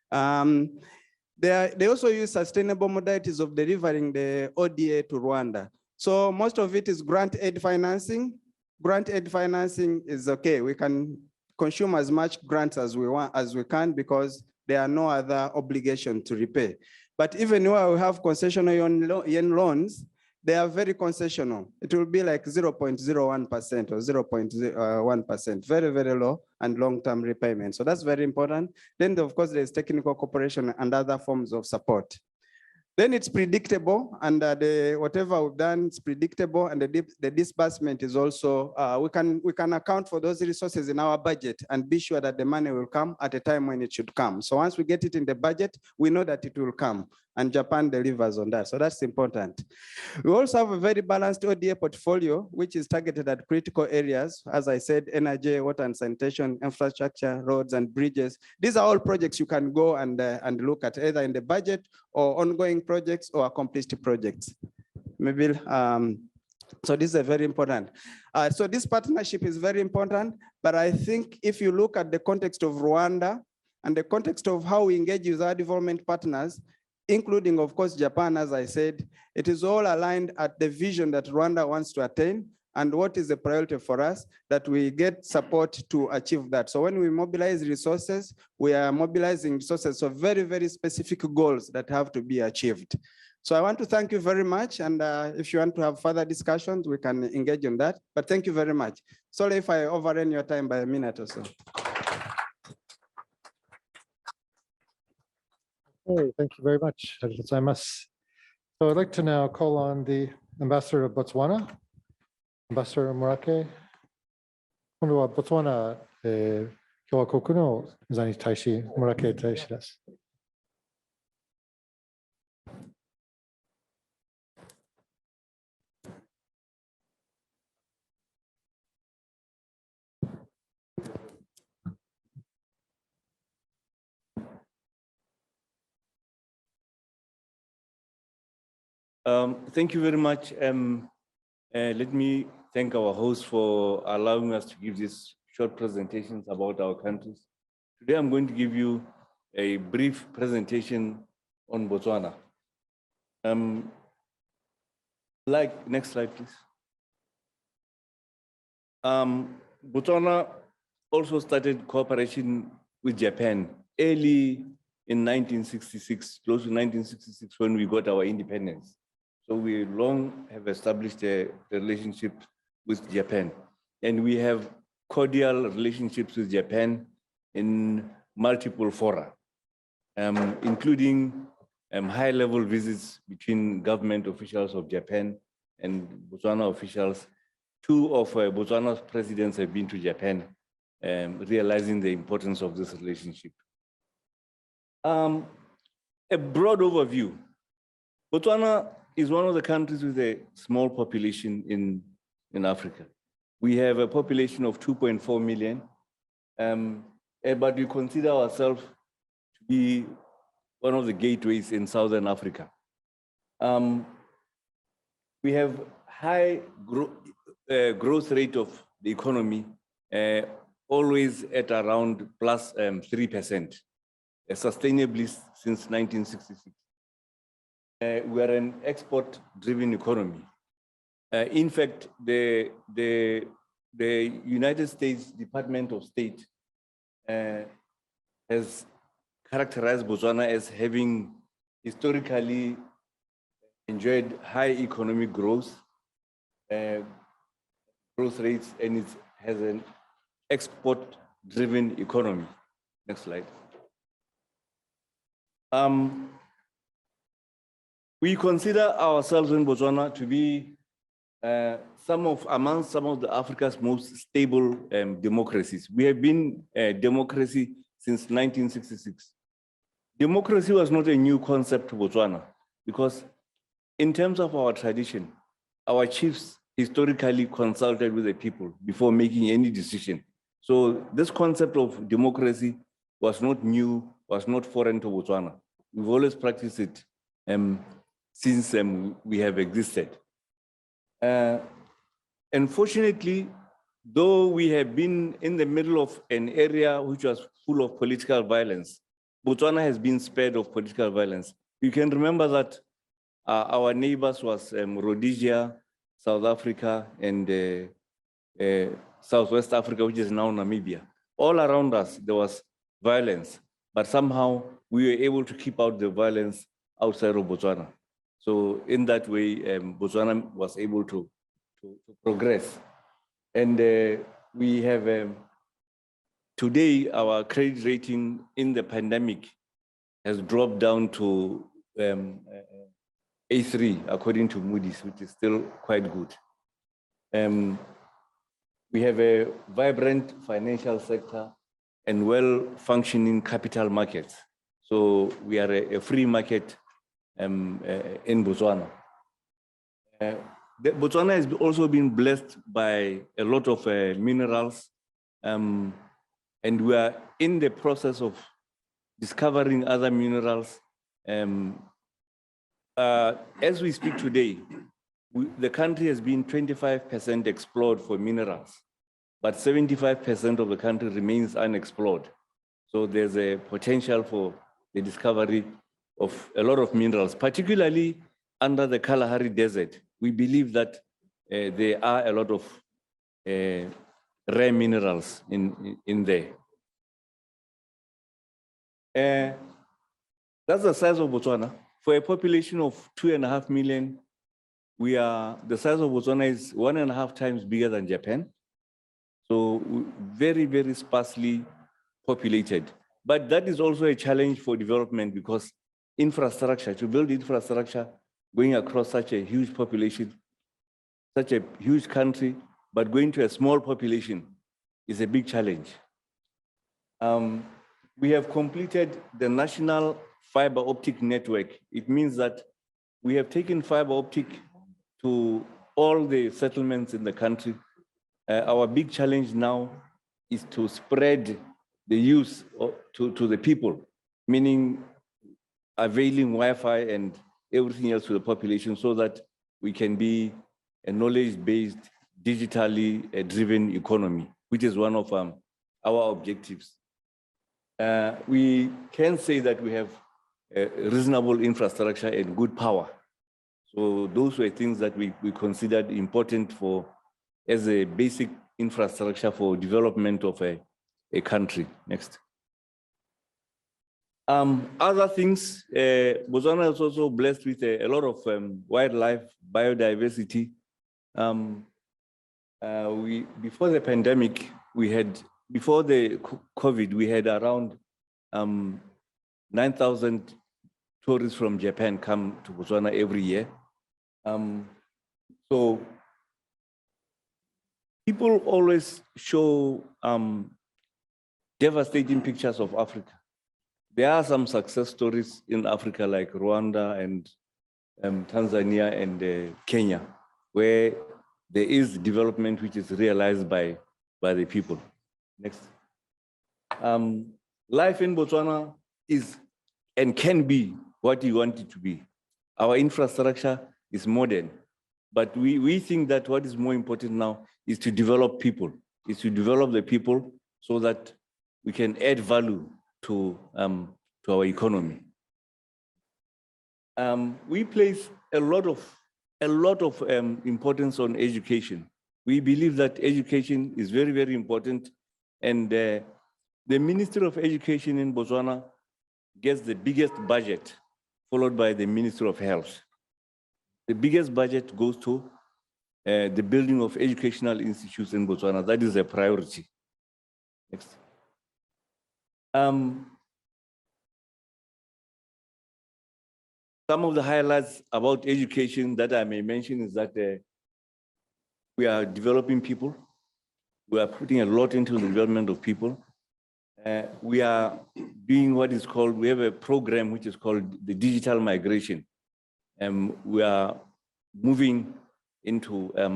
They also use sustainable modalities of delivering the ODA to Rwanda. So most of it is grant aid financing. Grant aid financing is okay. We can consume as much grants as we can because there are no other obligation to repay. But even where we have concessional yen loans, they are very concessional. It will be like 0.01% or 0.1%, very, very low and long-term repayment. So that's very important. Then, of course, there's technical cooperation and other forms of support. Then it's predictable, and whatever we've done is predictable, and the disbursement is also, we can account for those resources in our budget and be sure that the money will come at a time when it should come. So once we get it in the budget, we know that it will come. and Japan delivers on that. So that's important. We also have a very balanced ODA portfolio, which is targeted at critical areas. As I said, energy, water and sanitation, infrastructure, roads and bridges. These are all projects you can go and look at either in the budget or ongoing projects or accomplished projects. Maybe, so this is very important. So this partnership is very important, but I think if you look at the context of Rwanda and the context of how we engage with our development partners, including, of course, Japan, as I said, it is all aligned at the vision that Rwanda wants to attain and what is the priority for us, that we get support to achieve that. So when we mobilize resources, we are mobilizing resources of very, very specific goals that have to be achieved. So I want to thank you very much. And if you want to have further discussions, we can engage on that. But thank you very much. Sorry if I overran your time by a minute or so. Okay, thank you very much. So I'd like to now call on the Ambassador of Botswana, Ambassador Murake. 今度はボツワナ共和国の在日大使、Murake大使です。Thank you very much. Let me thank our host for allowing us to give these short presentations about our countries. Today, I'm going to give you a brief presentation on Botswana. Next slide, please. Botswana also started cooperation with Japan early in 1966, close to 1966, when we got our independence. So we long have established a relationship with Japan, and we have cordial relationships with Japan in multiple fora, including high-level visits between government officials of Japan and Botswana officials. Two of Botswana's presidents have been to Japan, realizing the importance of this relationship. A broad overview. Botswana is one of the countries with a small population in Africa. We have a population of 2.4 million, but we consider ourselves to be one of the gateways in Southern Africa. We have high growth rate of the economy, always at around plus 3%, sustainably since 1966. We are an export-driven economy. In fact, the United States Department of State has characterized Botswana as having historically enjoyed high economic growth rates, and it has an export-driven economy. Next slide. We consider ourselves in Botswana to be among some of Africa's most stable democracies. We have been a democracy since 1966. Democracy was not a new concept to Botswana because in terms of our tradition, our chiefs historically consulted with the people before making any decision. So this concept of democracy was not new, was not foreign to Botswana. We've always practiced it since we have existed. Unfortunately, though we have been in the middle of an area which was full of political violence, Botswana has been spared of political violence. You can remember that our neighbors was Rhodesia, South Africa, and Southwest Africa, which is now Namibia. All around us, there was violence, but somehow we were able to keep out the violence outside of Botswana. So in that way, Botswana was able to progress. And we have, today, our credit rating in the pandemic has dropped down to A3, according to Moody's, which is still quite good. We have a vibrant financial sector and well-functioning capital markets. So we are a free market in Botswana. Botswana has also been blessed by a lot of minerals, and we are in the process of discovering other minerals. As we speak today, the country has been 25% explored for minerals, but 75% of the country remains unexplored. So there's a potential for the discovery of a lot of minerals, particularly under the Kalahari Desert. We believe that there are a lot of rare minerals in there. That's the size of Botswana. For a population of 2.5 million, the size of Botswana is 1.5 times bigger than Japan. So very, very sparsely populated. But that is also a challenge for development because infrastructure, to build infrastructure going across such a huge population, such a huge country, but going to a small population is a big challenge. We have completed the national fiber optic network. It means that we have taken fiber optic to all the settlements in the country. Our big challenge now is to spread the use to the people, meaning availing Wi-Fi and everything else to the population so that we can be a knowledge-based, digitally driven economy, which is one of our objectives. We can say that we have reasonable infrastructure and good power. So those were things that we considered important as a basic infrastructure for development of a country. Next. Other things, Botswana is also blessed with a lot of wildlife, biodiversity. Before the pandemic, before the COVID, we had around 9,000 tourists from Japan come to Botswana every year. So people always show devastating pictures of Africa. There are some success stories in Africa like Rwanda and Tanzania and Kenya, where there is development which is realized by the people. Next. Life in Botswana is and can be what you want it to be. Our infrastructure is modern, but we think that what is more important now is to develop people, is to develop the people so that we can add value to our economy. We place a lot of importance on education. We believe that education is very, very important, and the Ministry of Education in Botswana gets the biggest budget, followed by the Ministry of Health. The biggest budget goes to the building of educational institutes in Botswana. That is a priority. Next. Some of the highlights about education that I may mention is that we are developing people. We are putting a lot into the development of people. We are doing what is called, we have a program which is called the digital migration. We are moving into a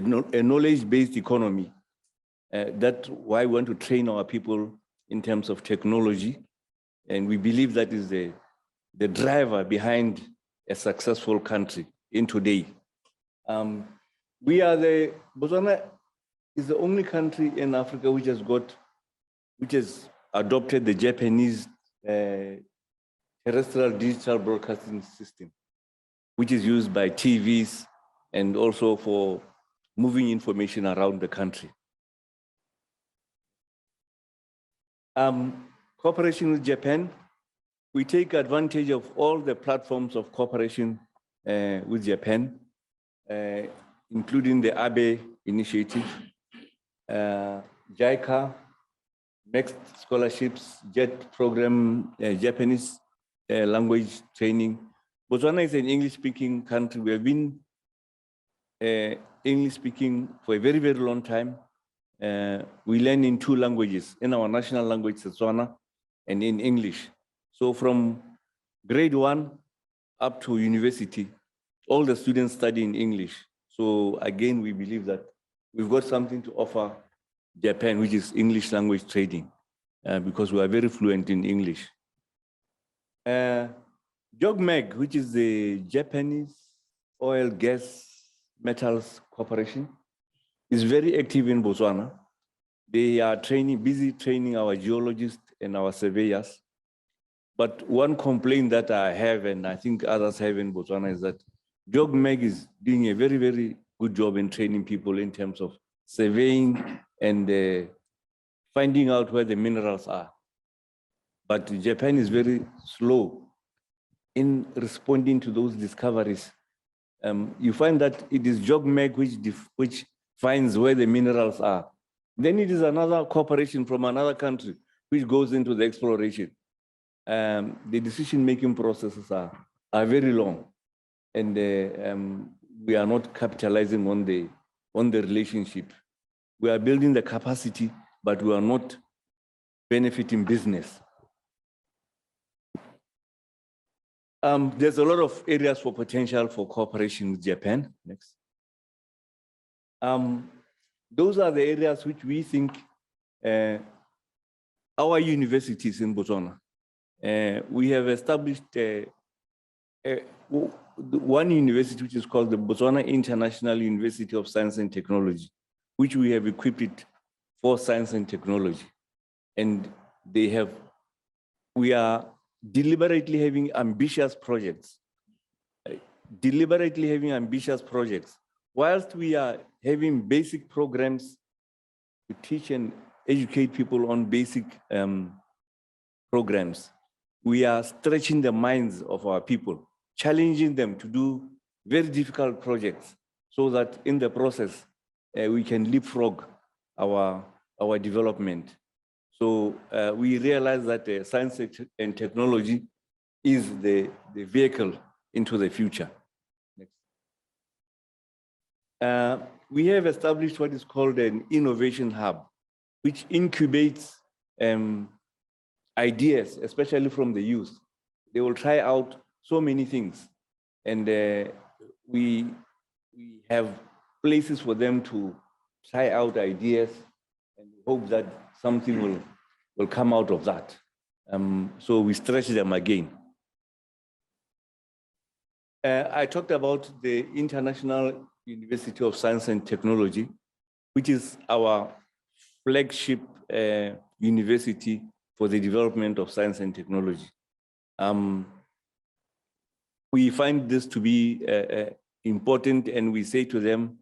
knowledge-based economy. That's why we want to train our people in terms of technology. And we believe that is the driver behind a successful country in today. Botswana is the only country in Africa which has adopted the Japanese terrestrial digital broadcasting system, which is used by TVs and also for moving information around the country. Cooperation with Japan, we take advantage of all the platforms of cooperation with Japan, including the Abe initiative, JICA, Next scholarships, JET program, Japanese language training. Botswana is an English-speaking country. We have been English-speaking for a very, very long time. We learn in 2 languages, in our national language, Setswana, and in English. So from grade 1 up to university, all the students study in English. So again, we believe that we've got something to offer Japan, which is English language trading, because we are very fluent in English. JOGMEC, which is the Japanese Oil, Gas, Metals Corporation, is very active in Botswana. They are busy training our geologists and our surveyors. But one complaint that I have, and I think others have in Botswana, is that JOGMEC is doing a very, very good job in training people in terms of surveying and finding out where the minerals are. But Japan is very slow in responding to those discoveries. You find that it is JOGMEC which finds where the minerals are. Then it is another corporation from another country which goes into the exploration. The decision-making processes are very long, and we are not capitalizing on the relationship. We are building the capacity, but we are not benefiting business. There's a lot of areas for potential for cooperation with Japan. Next. Those are the areas which we think our universities in Botswana. We have established one university which is called the Botswana International University of Science and Technology, which we have equipped it for science and technology. And we are deliberately having ambitious projects. Whilst we are having basic programs to teach and educate people on basic programs, we are stretching the minds of our people, challenging them to do very difficult projects so that in the process, we can leapfrog our development. So we realize that science and technology is the vehicle into the future. Next. We have established what is called an innovation hub, which incubates ideas, especially from the youth. They will try out so many things, and we have places for them to try out ideas and hope that something will come out of that. So we stretch them again. I talked about the International University of Science and Technology, which is our flagship university for the development of science and technology. We find this to be important, and we say to them,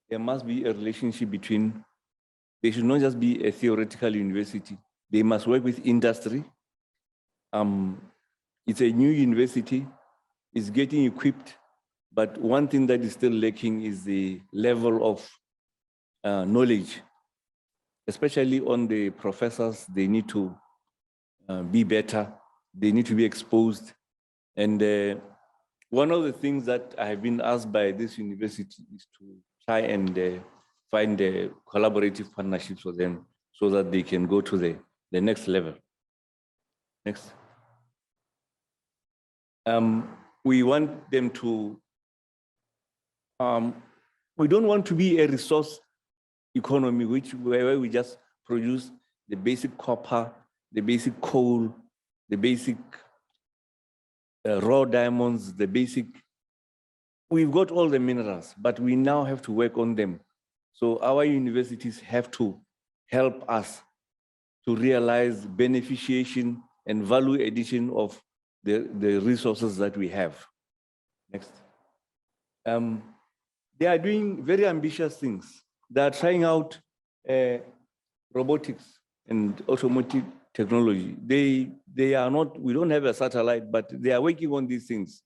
there must be a relationship between, they should not just be a theoretical university, they must work with industry. It's a new university, it's getting equipped, but one thing that is still lacking is the level of knowledge, especially on the professors. They need to be better, they need to be exposed. And one of the things that I have been asked by this university is to try and find collaborative partnerships for them so that they can go to the next level. Next. We want them to, we don't want to be a resource economy where we just produce the basic copper, the basic coal, the basic raw diamonds, the basic, we've got all the minerals, but we now have to work on them. So our universities have to help us to realize beneficiation and value addition of the resources that we have. Next. They are doing very ambitious things. They are trying out robotics and automotive technology. They are not, we don't have a satellite, but they are working on these things.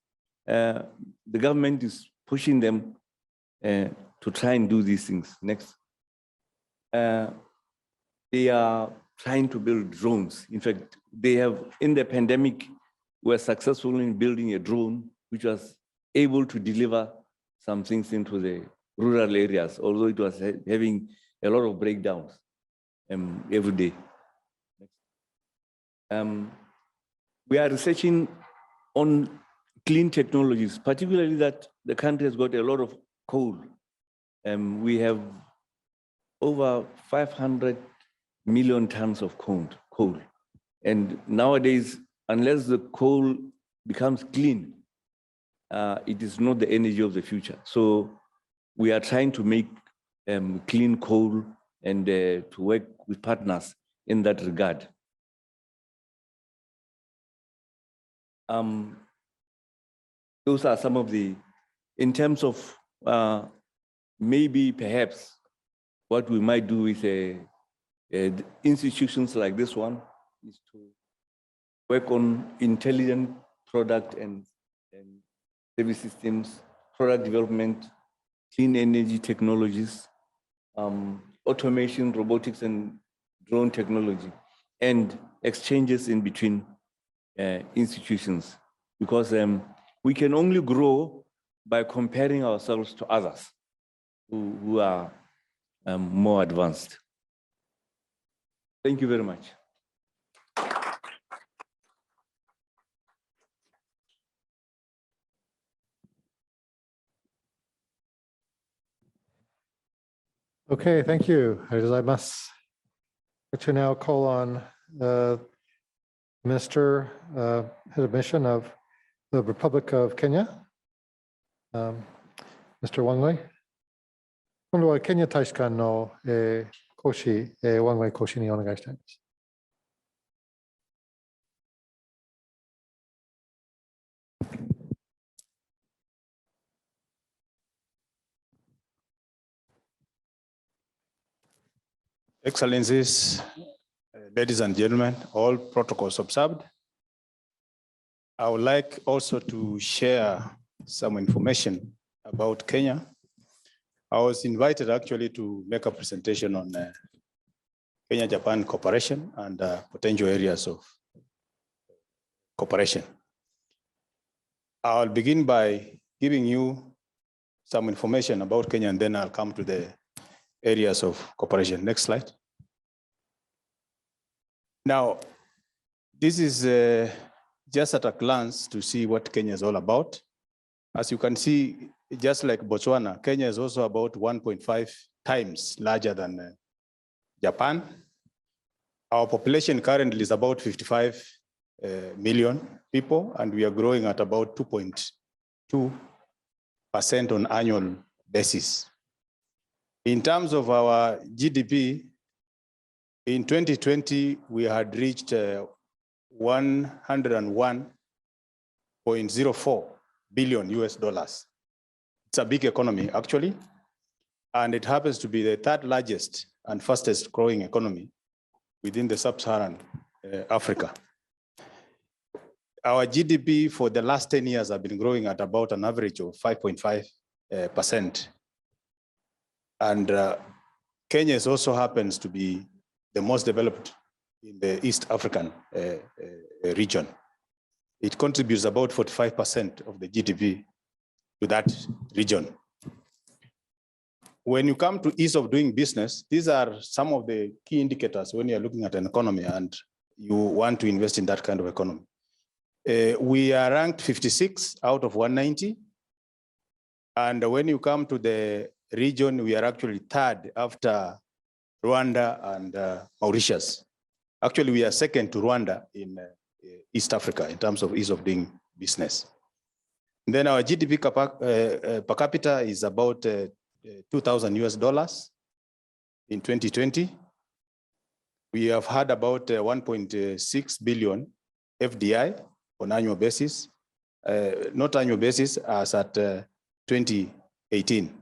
The government is pushing them to try and do these things. Next. They are trying to build drones. In fact, they have, in the pandemic, were successful in building a drone, which was able to deliver some things into the rural areas, although it was having a lot of breakdowns every day. We are researching on clean technologies, particularly that the country has got a lot of coal. We have over 500 million tons of coal. And nowadays, unless the coal becomes clean, it is not the energy of the future. So we are trying to make clean coal and to work with partners in that regard. Those are some of the, in terms of maybe perhaps what we might do with institutions like this one is to work on intelligent product and service systems, product development, clean energy technologies, automation, robotics, and drone technology, and exchanges in between institutions, because we can only grow by comparing ourselves to others who are more advanced. Thank you very much. Okay, thank you. I'd like to now call on Minister, Head of Mission of the Republic of Kenya, Mr. Wangwei. 今度はケニア大使館の講師、ワンウェイ講師にお願いしたいです。Excellencies, ladies and gentlemen, all protocols observed. I would like also to share some information about Kenya. I was invited actually to make a presentation on Kenya-Japan cooperation and potential areas of cooperation. I'll begin by giving you some information about Kenya, and then I'll come to the areas of cooperation. Next slide. Now, this is just at a glance to see what Kenya is all about. As you can see, just like Botswana, Kenya is also about 1.5 times larger than Japan. Our population currently is about 55 million people, and we are growing at about 2.2% on annual basis. In terms of our GDP, in 2020, we had reached 101.04 billion US dollars. It's a big economy, actually, and it happens to be the third largest and fastest growing economy within the sub-Saharan Africa. Our GDP for the last 10 years have been growing at about an average of 5.5%. And Kenya also happens to be the most developed in the East African region. It contributes about 45% of the GDP to that region. When you come to ease of doing business, these are some of the key indicators when you're looking at an economy and you want to invest in that kind of economy. We are ranked 56 out of 190. And when you come to the region, we are actually third after Rwanda and Mauritius. Actually, we are second to Rwanda in East Africa in terms of ease of doing business. And then our GDP per capita is about 2,000 US dollars in 2020. We have had about 1.6 billion FDI on annual basis, not annual basis, as at 2018.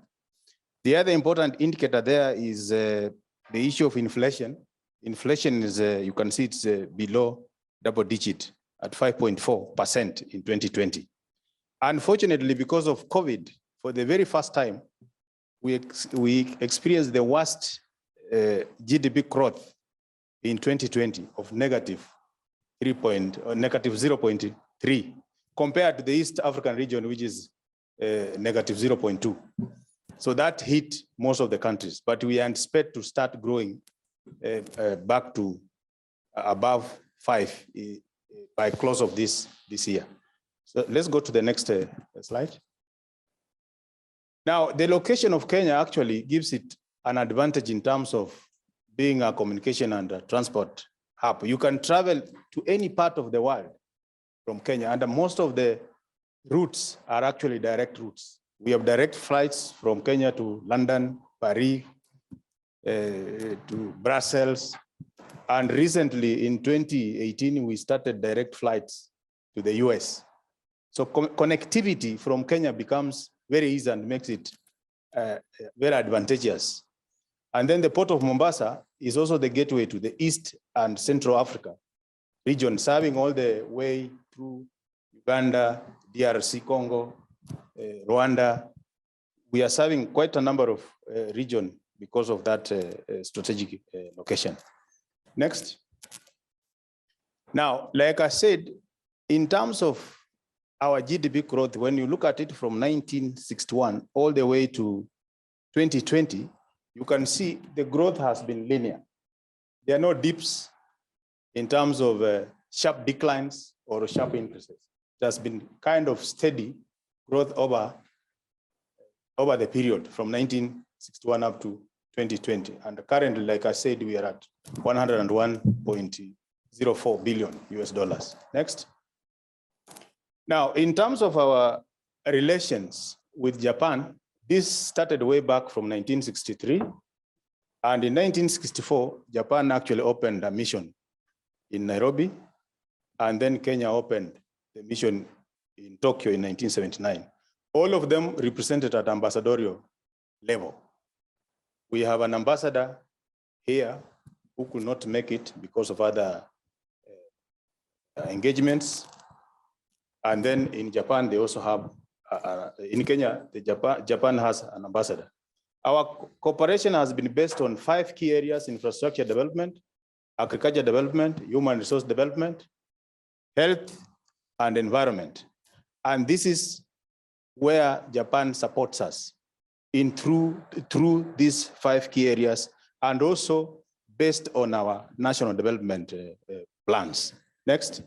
The other important indicator there is the issue of inflation. Inflation is, you can see it's below double digit at 5.4% in 2020. Unfortunately, because of COVID, for the very first time, we experienced the worst GDP growth in 2020 of negative 0.3 compared to the East African region, which is negative 0.2. So that hit most of the countries, but we anticipate to start growing back to above 5 by close of this year. So let's go to the next slide. Now, the location of Kenya actually gives it an advantage in terms of being a communication and a transport hub. You can travel to any part of the world from Kenya, and most of the routes are actually direct routes. We have direct flights from Kenya to London, Paris, to Brussels. And recently in 2018, we started direct flights to the US. So connectivity from Kenya becomes very easy and makes it very advantageous. And then the port of Mombasa is also the gateway to the East and Central Africa region, serving all the way through Uganda, DRC Congo, Rwanda. We are serving quite a number of regions because of that strategic location. Next. Now, like I said, in terms of our GDP growth, when you look at it from 1961 all the way to 2020, you can see the growth has been linear. There are no dips in terms of sharp declines or sharp increases. It has been kind of steady growth over the period from 1961 up to 2020. And currently, like I said, we are at 101.04 billion US dollars. Next. Now, in terms of our relations with Japan, this started way back from 1963. And in 1964, Japan actually opened a mission in Nairobi. And then Kenya opened the mission in Tokyo in 1979. All of them represented at ambassadorial level. We have an ambassador here who could not make it because of other engagements. And then in Japan, they also have, in Kenya, Japan has an ambassador. Our cooperation has been based on 5 key areas: infrastructure development, agriculture development, human resource development, health, and environment. And this is where Japan supports us through these 5 key areas, and also based on our national development plans. Next.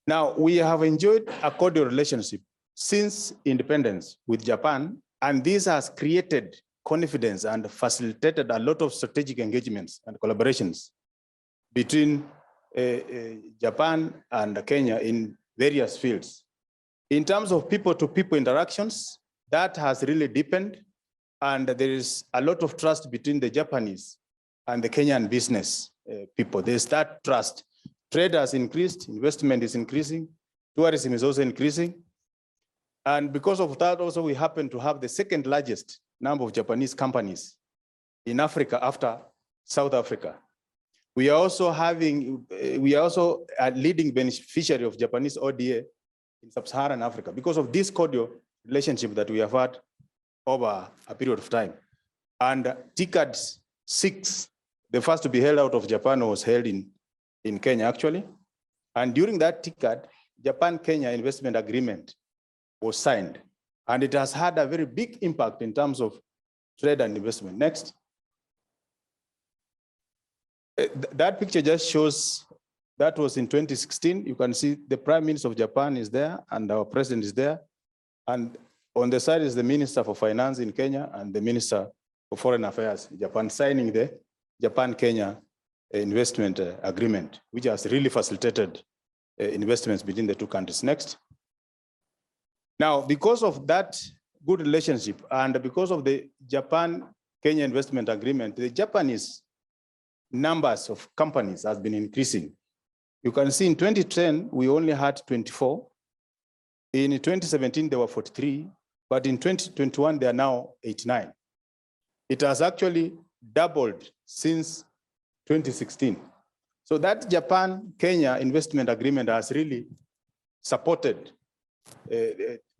Now, we have enjoyed a cordial relationship since independence with Japan, and this has created confidence and facilitated a lot of strategic engagements and collaborations between Japan and Kenya in various fields. In terms of people-to-people interactions, that has really deepened, and there is a lot of trust between the Japanese and the Kenyan business people. There's that trust. Trade has increased, investment is increasing, tourism is also increasing. And because of that, also we happen to have the 2nd largest number of Japanese companies in Africa after South Africa. We are also a leading beneficiary of Japanese ODA in sub-Saharan Africa because of this cordial relationship that we have had over a period of time. And TICAD 6, the first to be held out of Japan, was held in Kenya actually. And during that TICAD, Japan-Kenya investment agreement was signed. And it has had a very big impact in terms of trade and investment. Next. That picture just shows, that was in 2016. You can see the Prime Minister of Japan is there and our President is there. And on the side is the Minister for Finance in Kenya and the Minister for Foreign Affairs in Japan, signing the Japan-Kenya investment agreement, which has really facilitated investments between the 2 countries. Next. Now, because of that good relationship and because of the Japan-Kenya investment agreement, the Japanese numbers of companies has been increasing. You can see in 2010, we only had 24. In 2017, there were 43, but in 2021, they are now 89. It has actually doubled since 2016. So that Japan-Kenya investment agreement has really supported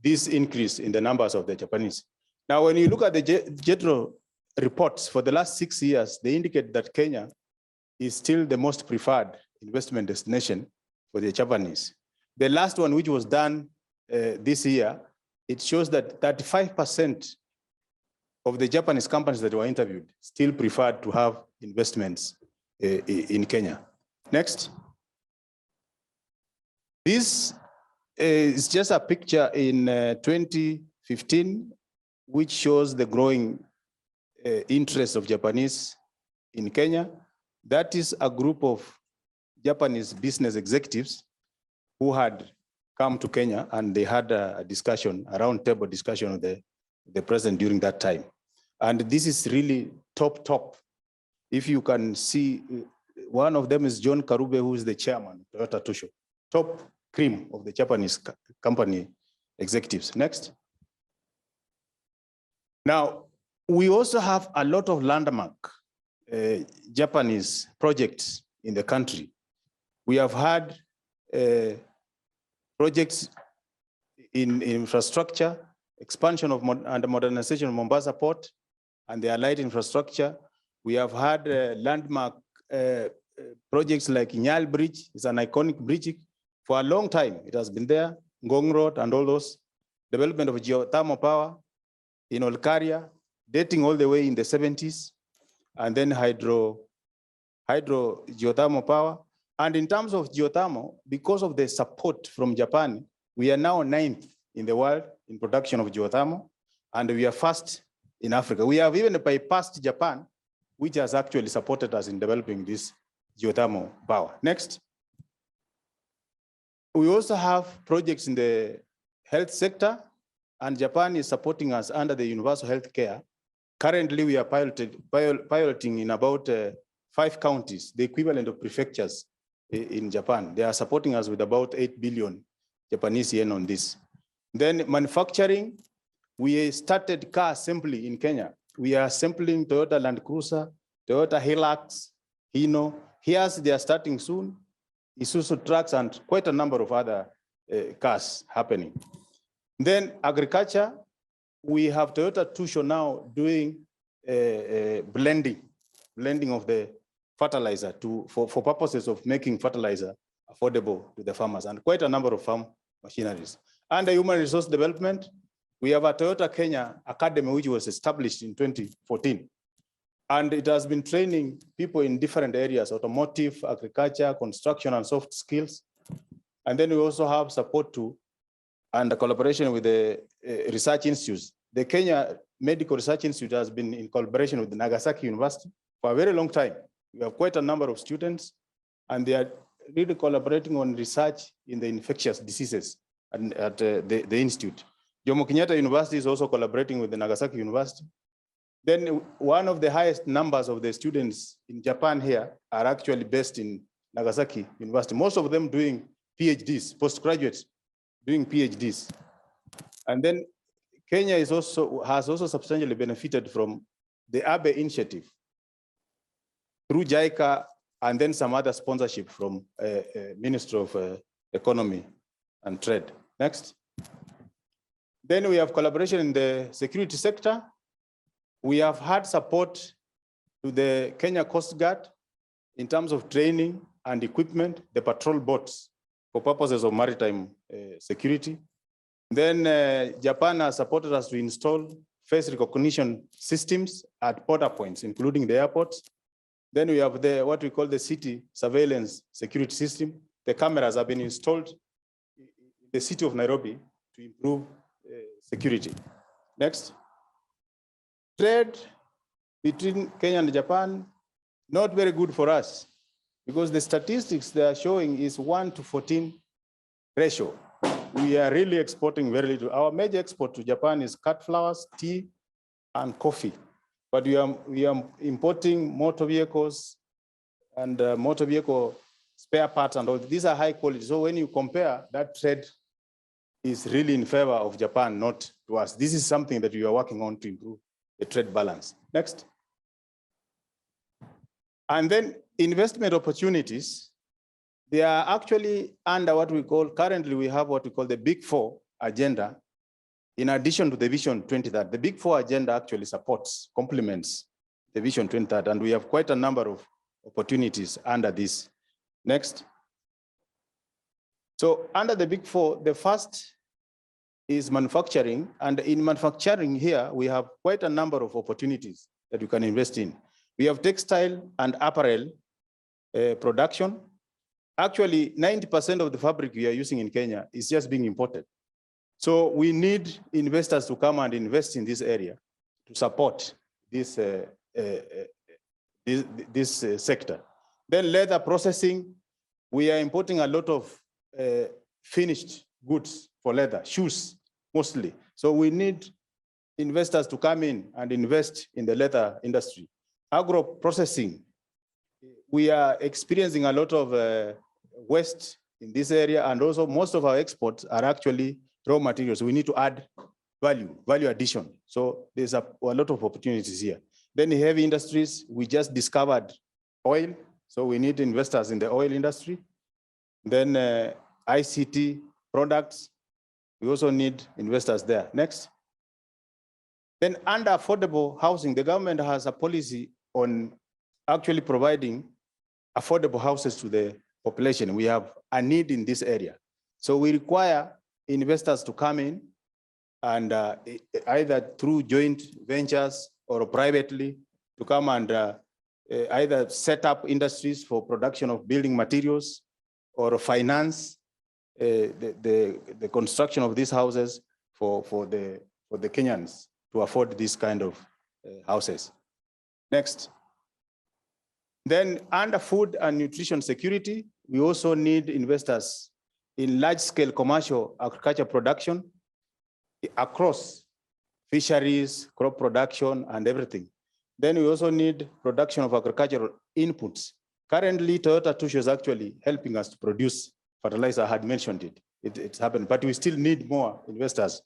this increase in the numbers of the Japanese. Now, when you look at the JETRO reports for the last 6 years, they indicate that Kenya is still the most preferred investment destination for the Japanese. The last one, which was done this year, it shows that 35% of the Japanese companies that were interviewed still preferred to have investments in Kenya. Next. This is just a picture in 2015, which shows the growing interest of Japanese in Kenya. That is a group of Japanese business executives who had come to Kenya, and they had a discussion, a roundtable discussion with the president during that time. And this is really top. If you can see, one of them is John Karube, who is the chairman of Toyota Tusho, top cream of the Japanese company executives. Next. Now, we also have a lot of landmark Japanese projects in the country. We have had projects in infrastructure, expansion of and modernization of Mombasa Port and the allied infrastructure. We have had landmark projects like Nyal Bridge. It's an iconic bridge for a long time. It has been there, Ngong Road and all those. Development of geothermal power in Olkaria, dating all the way in the 70s, and then hydro geothermal power. And in terms of geothermal, because of the support from Japan, we are now 9th in the world in production of geothermal, and we are first in Africa. We have even bypassed Japan, which has actually supported us in developing this geothermal power. Next. We also have projects in the health sector, and Japan is supporting us under the universal health care. Currently, we are piloting in about 5 counties, the equivalent of prefectures in Japan. They are supporting us with about 8 billion Japanese yen on this. Then manufacturing, we started car assembly in Kenya. We are assembling Toyota Land Cruiser, Toyota Hilux, Hino. Here's they are starting soon. Isuzu trucks and quite a number of other cars happening. Then agriculture, we have Toyota Tusho now doing blending of the fertilizer for purposes of making fertilizer affordable to the farmers, and quite a number of farm machineries. Under human resource development, we have a Toyota Kenya Academy, which was established in 2014. And it has been training people in different areas, automotive, agriculture, construction, and soft skills. And then we also have support to and collaboration with the research institutes. The Kenya Medical Research Institute has been in collaboration with the Nagasaki University for a very long time. We have quite a number of students, and they are really collaborating on research in the infectious diseases at the institute. Jomo Kenyatta University is also collaborating with the Nagasaki University. Then one of the highest numbers of the students in Japan here are actually based in Nagasaki University. Most of them doing PhDs, postgraduates doing PhDs. And then Kenya has also substantially benefited from the Abe initiative through JICA and then some other sponsorship from Ministry of Economy and Trade. Next. Then we have collaboration in the security sector. We have had support to the Kenya Coast Guard in terms of training and equipment, the patrol boats for purposes of maritime security. Then Japan has supported us to install face recognition systems at border points, including the airports. Then we have what we call the city surveillance security system. The cameras have been installed in the city of Nairobi to improve security. Next. Trade between Kenya and Japan, not very good for us, because the statistics they are showing is 1 to 14 ratio. We are really exporting very little. Our major export to Japan is cut flowers, tea, and coffee. But we are importing motor vehicles and motor vehicle spare parts and all. These are high quality. So when you compare, that trade is really in favor of Japan, not to us. This is something that we are working on to improve the trade balance. Next. And then investment opportunities, they are actually under what we call, currently we have what we call the Big Four agenda, in addition to the Vision 2030. The Big Four agenda actually supports, complements the Vision 2030, and we have quite a number of opportunities under this. Next. So under the Big Four, the first is manufacturing, and in manufacturing here, we have quite a number of opportunities that you can invest in. We have textile and apparel production. Actually, 90% of the fabric we are using in Kenya is just being imported. So we need investors to come and invest in this area to support this, sector. Then leather processing, we are importing a lot of finished goods for leather, shoes mostly. So we need investors to come in and invest in the leather industry. Agro processing, we are experiencing a lot of waste in this area, and also most of our exports are actually raw materials. We need to add value addition. So there's a lot of opportunities here. Then the heavy industries, we just discovered oil. So we need investors in the oil industry. Then ICT products, we also need investors there. Next. Then under affordable housing, the government has a policy on actually providing affordable houses to the population. We have a need in this area. So we require investors to come in and either through joint ventures or privately to come and either set up industries for production of building materials or finance the construction of these houses for the Kenyans to afford this kind of houses. Next. Then under food and nutrition security, we also need investors in large-scale commercial agriculture production across fisheries, crop production, and everything. Then we also need production of agricultural inputs. Currently, Toyota Tsusho is actually helping us to produce fertilizer. I had mentioned it. It's happened, but we still need more investors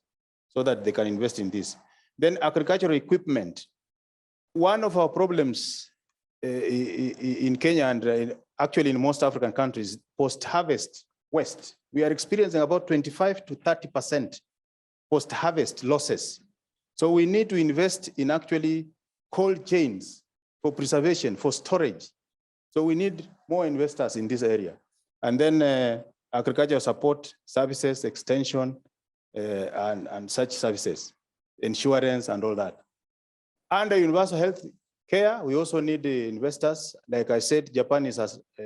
so that they can invest in this. Then agricultural equipment. One of our problems in Kenya and actually in most African countries, post-harvest waste. We are experiencing about 25 to 30% post-harvest losses. So we need to invest in actually cold chains for preservation, for storage. So we need more investors in this area. And then agricultural support services, extension, and such services, insurance and all that. Under universal health care, we also need the investors. Like I said, Japan is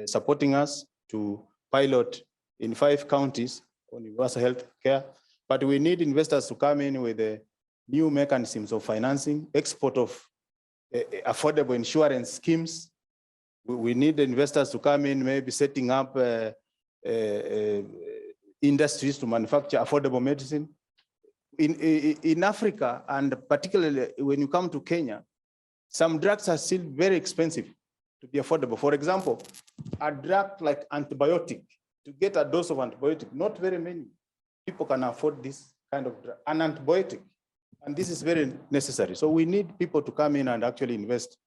supporting us to pilot in 5 counties on universal health care, but we need investors to come in with new mechanisms of financing, export of affordable insurance schemes. We need investors to come in, maybe setting up industries to manufacture affordable medicine. In Africa, and particularly when you come to Kenya, some drugs are still very expensive to be affordable. For example, a drug like antibiotic, to get a dose of antibiotic, not very many people can afford this kind of drug, an antibiotic. And this is very necessary. So we need people to come in and actually invest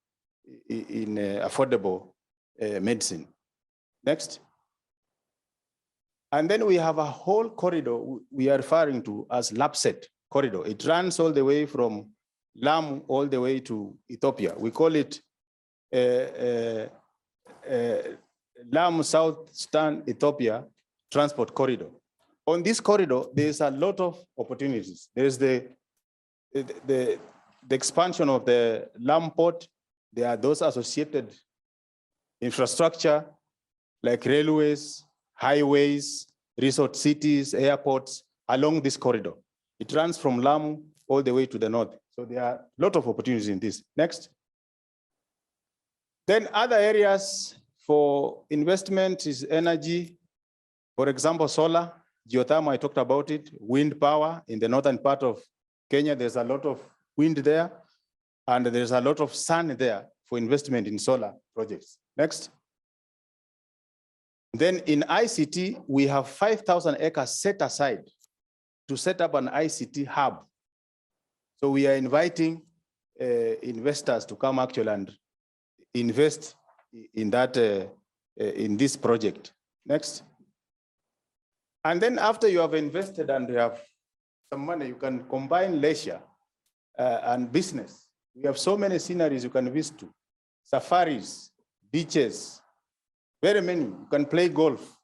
in affordable medicine. Next. And then we have a whole corridor we are referring to as LAPSET corridor. It runs all the way from Lamu all the way to Ethiopia. We call it Lamu Southern Ethiopia Transport Corridor. On this corridor, there's a lot of opportunities. There's the expansion of the Lamu port. There are those associated infrastructure like railways, highways, resort cities, airports along this corridor. It runs from Lamu all the way to the north. So there are a lot of opportunities in this. Next. Then other areas for investment is energy. For example, solar, geothermal, I talked about it, wind power in the northern part of Kenya. There's a lot of wind there, and there's a lot of sun there for investment in solar projects. Next. Then in ICT, we have 5,000 acres set aside to set up an ICT hub. So we are inviting investors to come actually and invest in that in this project. Next. And then after you have invested and you have some money, you can combine leisure and business. We have so many sceneries you can visit to. Safaris, beaches, very many. You can play golf.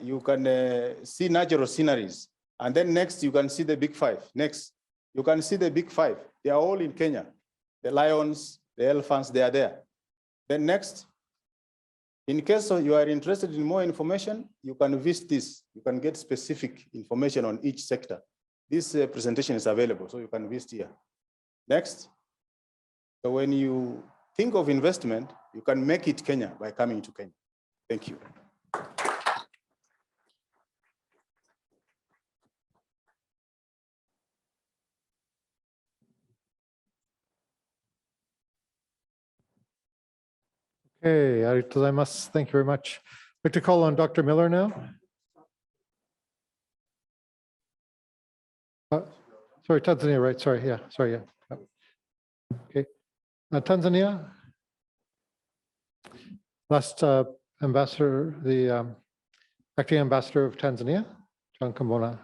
You can see natural sceneries. And then next, you can see the big 5. Next, you can see the big 5. They are all in Kenya. The lions, the elephants, they are there. Then next, In case you are interested in more information, you can visit this. You can get specific information on each sector. This presentation is available, so you can visit here. Next. So when you think of investment, you can make it Kenya by coming to Kenya. Thank you. Okay, arigatou gozaimasu. Thank you very much. I'd like to call on Dr. Miller now. Sorry, Tanzania, right? Sorry, yeah, sorry, yeah. Okay, Tanzania. Last ambassador, the acting ambassador of Tanzania, John Kambona.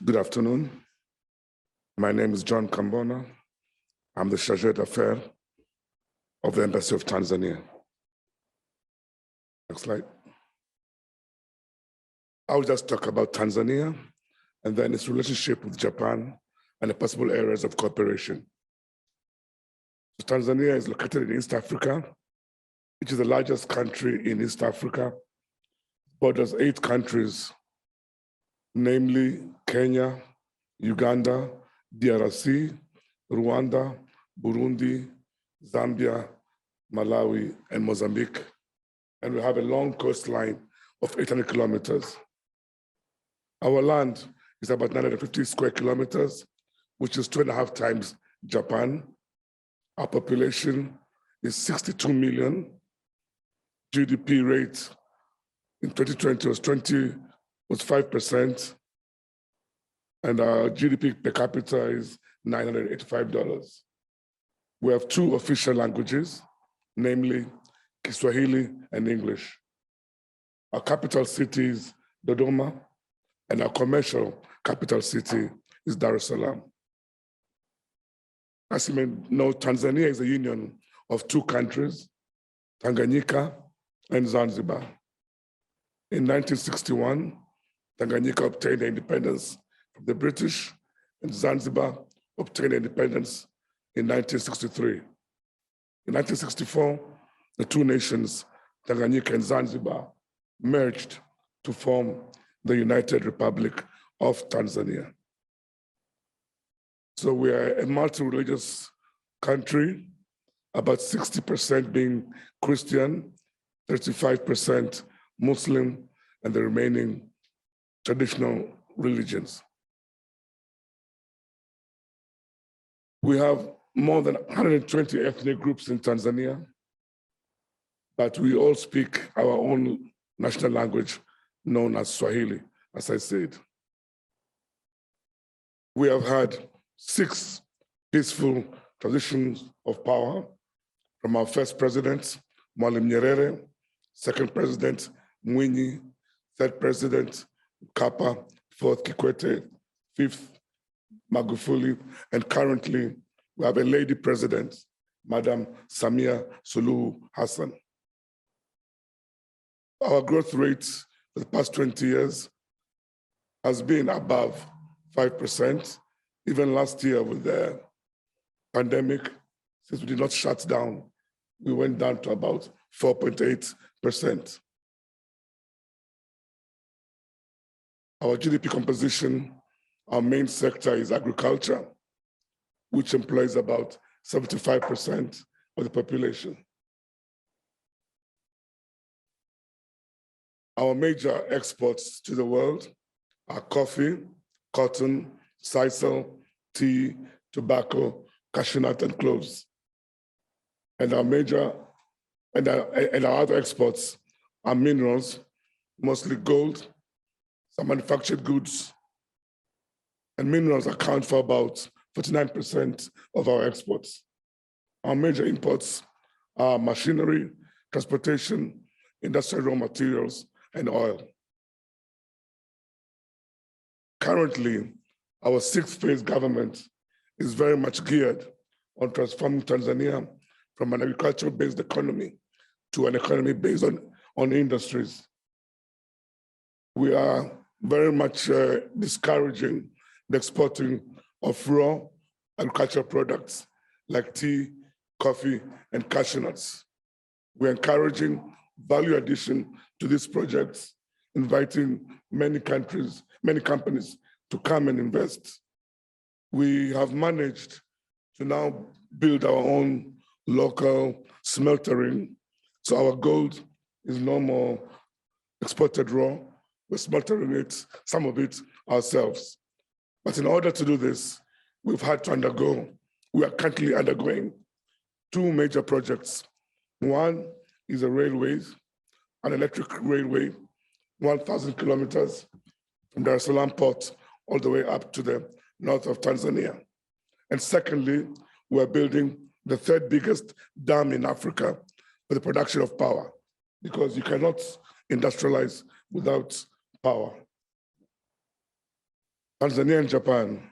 Good afternoon. My name is John Kambona. I'm the Chargé d'Affaires of the Embassy of Tanzania. Next slide. I'll just talk about Tanzania and then its relationship with Japan and the possible areas of cooperation. So Tanzania is located in East Africa, which is the largest country in East Africa. Borders 8 countries, namely Kenya, Uganda, DRC, Rwanda, Burundi, Zambia, Malawi, and Mozambique. And we have a long coastline of 800 kilometers. Our land is about 950 square kilometers, which is 2.5 times Japan. Our population is 62 million. GDP rate in 2020 was 5%. And our GDP per capita is $985. We have 2 official languages, namely Kiswahili and English. Our capital city is Dodoma, and our commercial capital city is Dar es Salaam. As you may know, Tanzania is a union of 2 countries, Tanganyika and Zanzibar. In 1961, Tanganyika obtained independence from the British, and Zanzibar obtained independence in 1963. In 1964, the 2 nations, Tanganyika and Zanzibar, merged to form the United Republic of Tanzania. So we are a multi-religious country, about 60% being Christian, 35% Muslim, and the remaining traditional religions. We have more than 120 ethnic groups in Tanzania, but we all speak our own national language known as Swahili, as I said. We have had 6 peaceful transitions of power from our first president, Mwalimu Nyerere, second president, Mwinyi, third president, Mkapa, fourth, Kikwete, fifth, Magufuli, and currently we have a lady president, Madam Samia Suluhu Hassan. Our growth rate for the past 20 years has been above 5%. Even last year with the pandemic, since we did not shut down, we went down to about 4.8%. Our GDP composition, our main sector is agriculture, which employs about 75% of the population. Our major exports to the world are coffee, cotton, sisal, tea, tobacco, cashew nut, and cloves. And our other exports are minerals, mostly gold, some manufactured goods, and minerals account for about 49% of our exports. Our major imports are machinery, transportation, industrial raw materials, and oil. Currently, our 6th phase government is very much geared on transforming Tanzania from an agricultural-based economy to an economy based on industries. We are very much discouraging the exporting of raw agricultural products like tea, coffee, and cashew nuts. We're encouraging value addition to these projects, inviting many companies to come and invest. We have managed to now build our own local smeltering. So our gold is no more exported raw. We're smeltering it, some of it ourselves. But in order to do this, we are currently undergoing two major projects. One is a railway, an electric railway, 1,000 kilometers from Dar es Salaam port all the way up to the north of Tanzania. And secondly, we're building the third biggest dam in Africa for the production of power, because you cannot industrialize without power. Tanzania and Japan,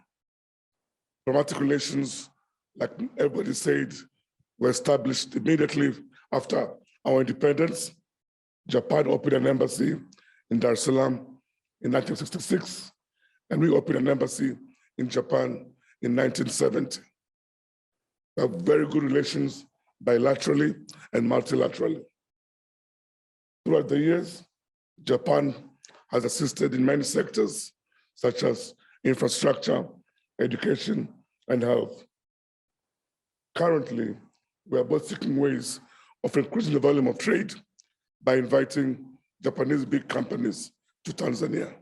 diplomatic relations, like everybody said, were established immediately after our independence. Japan opened an embassy in Dar es Salaam in 1966, and we opened an embassy in Japan in 1970. We have very good relations bilaterally and multilaterally. Throughout the years, Japan has assisted in many sectors, such as infrastructure, education, and health. Currently, we are both seeking ways of increasing the volume of trade by inviting Japanese big companies to Tanzania.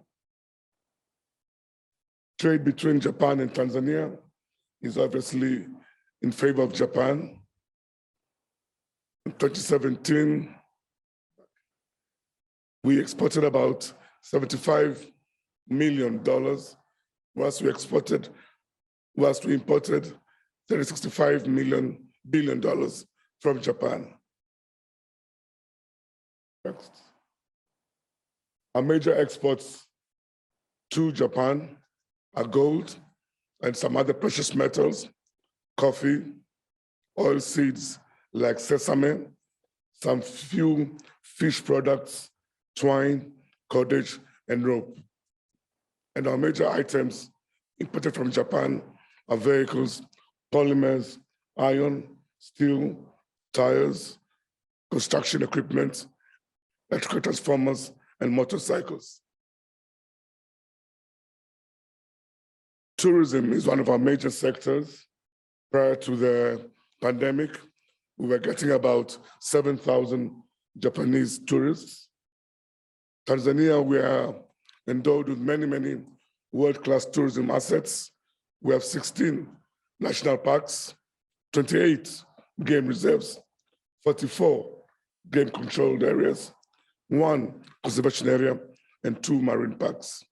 Trade between Japan and Tanzania is obviously in favor of Japan. In 2017, we exported about $75 million, whilst we imported $365 billion from Japan. Next. Our major exports to Japan are gold and some other precious metals, coffee, oil seeds like sesame, some few fish products, twine, cordage, and rope. And our major items imported from Japan are vehicles, polymers, iron, steel, tires, construction equipment, electrical transformers, and motorcycles. Tourism is one of our major sectors. Prior to the pandemic, we were getting about 7,000 Japanese tourists. Tanzania, we are endowed with many world-class tourism assets. We have 16 national parks, 28 game reserves, 44 game-controlled areas, 1 conservation area, and 2 marine parks.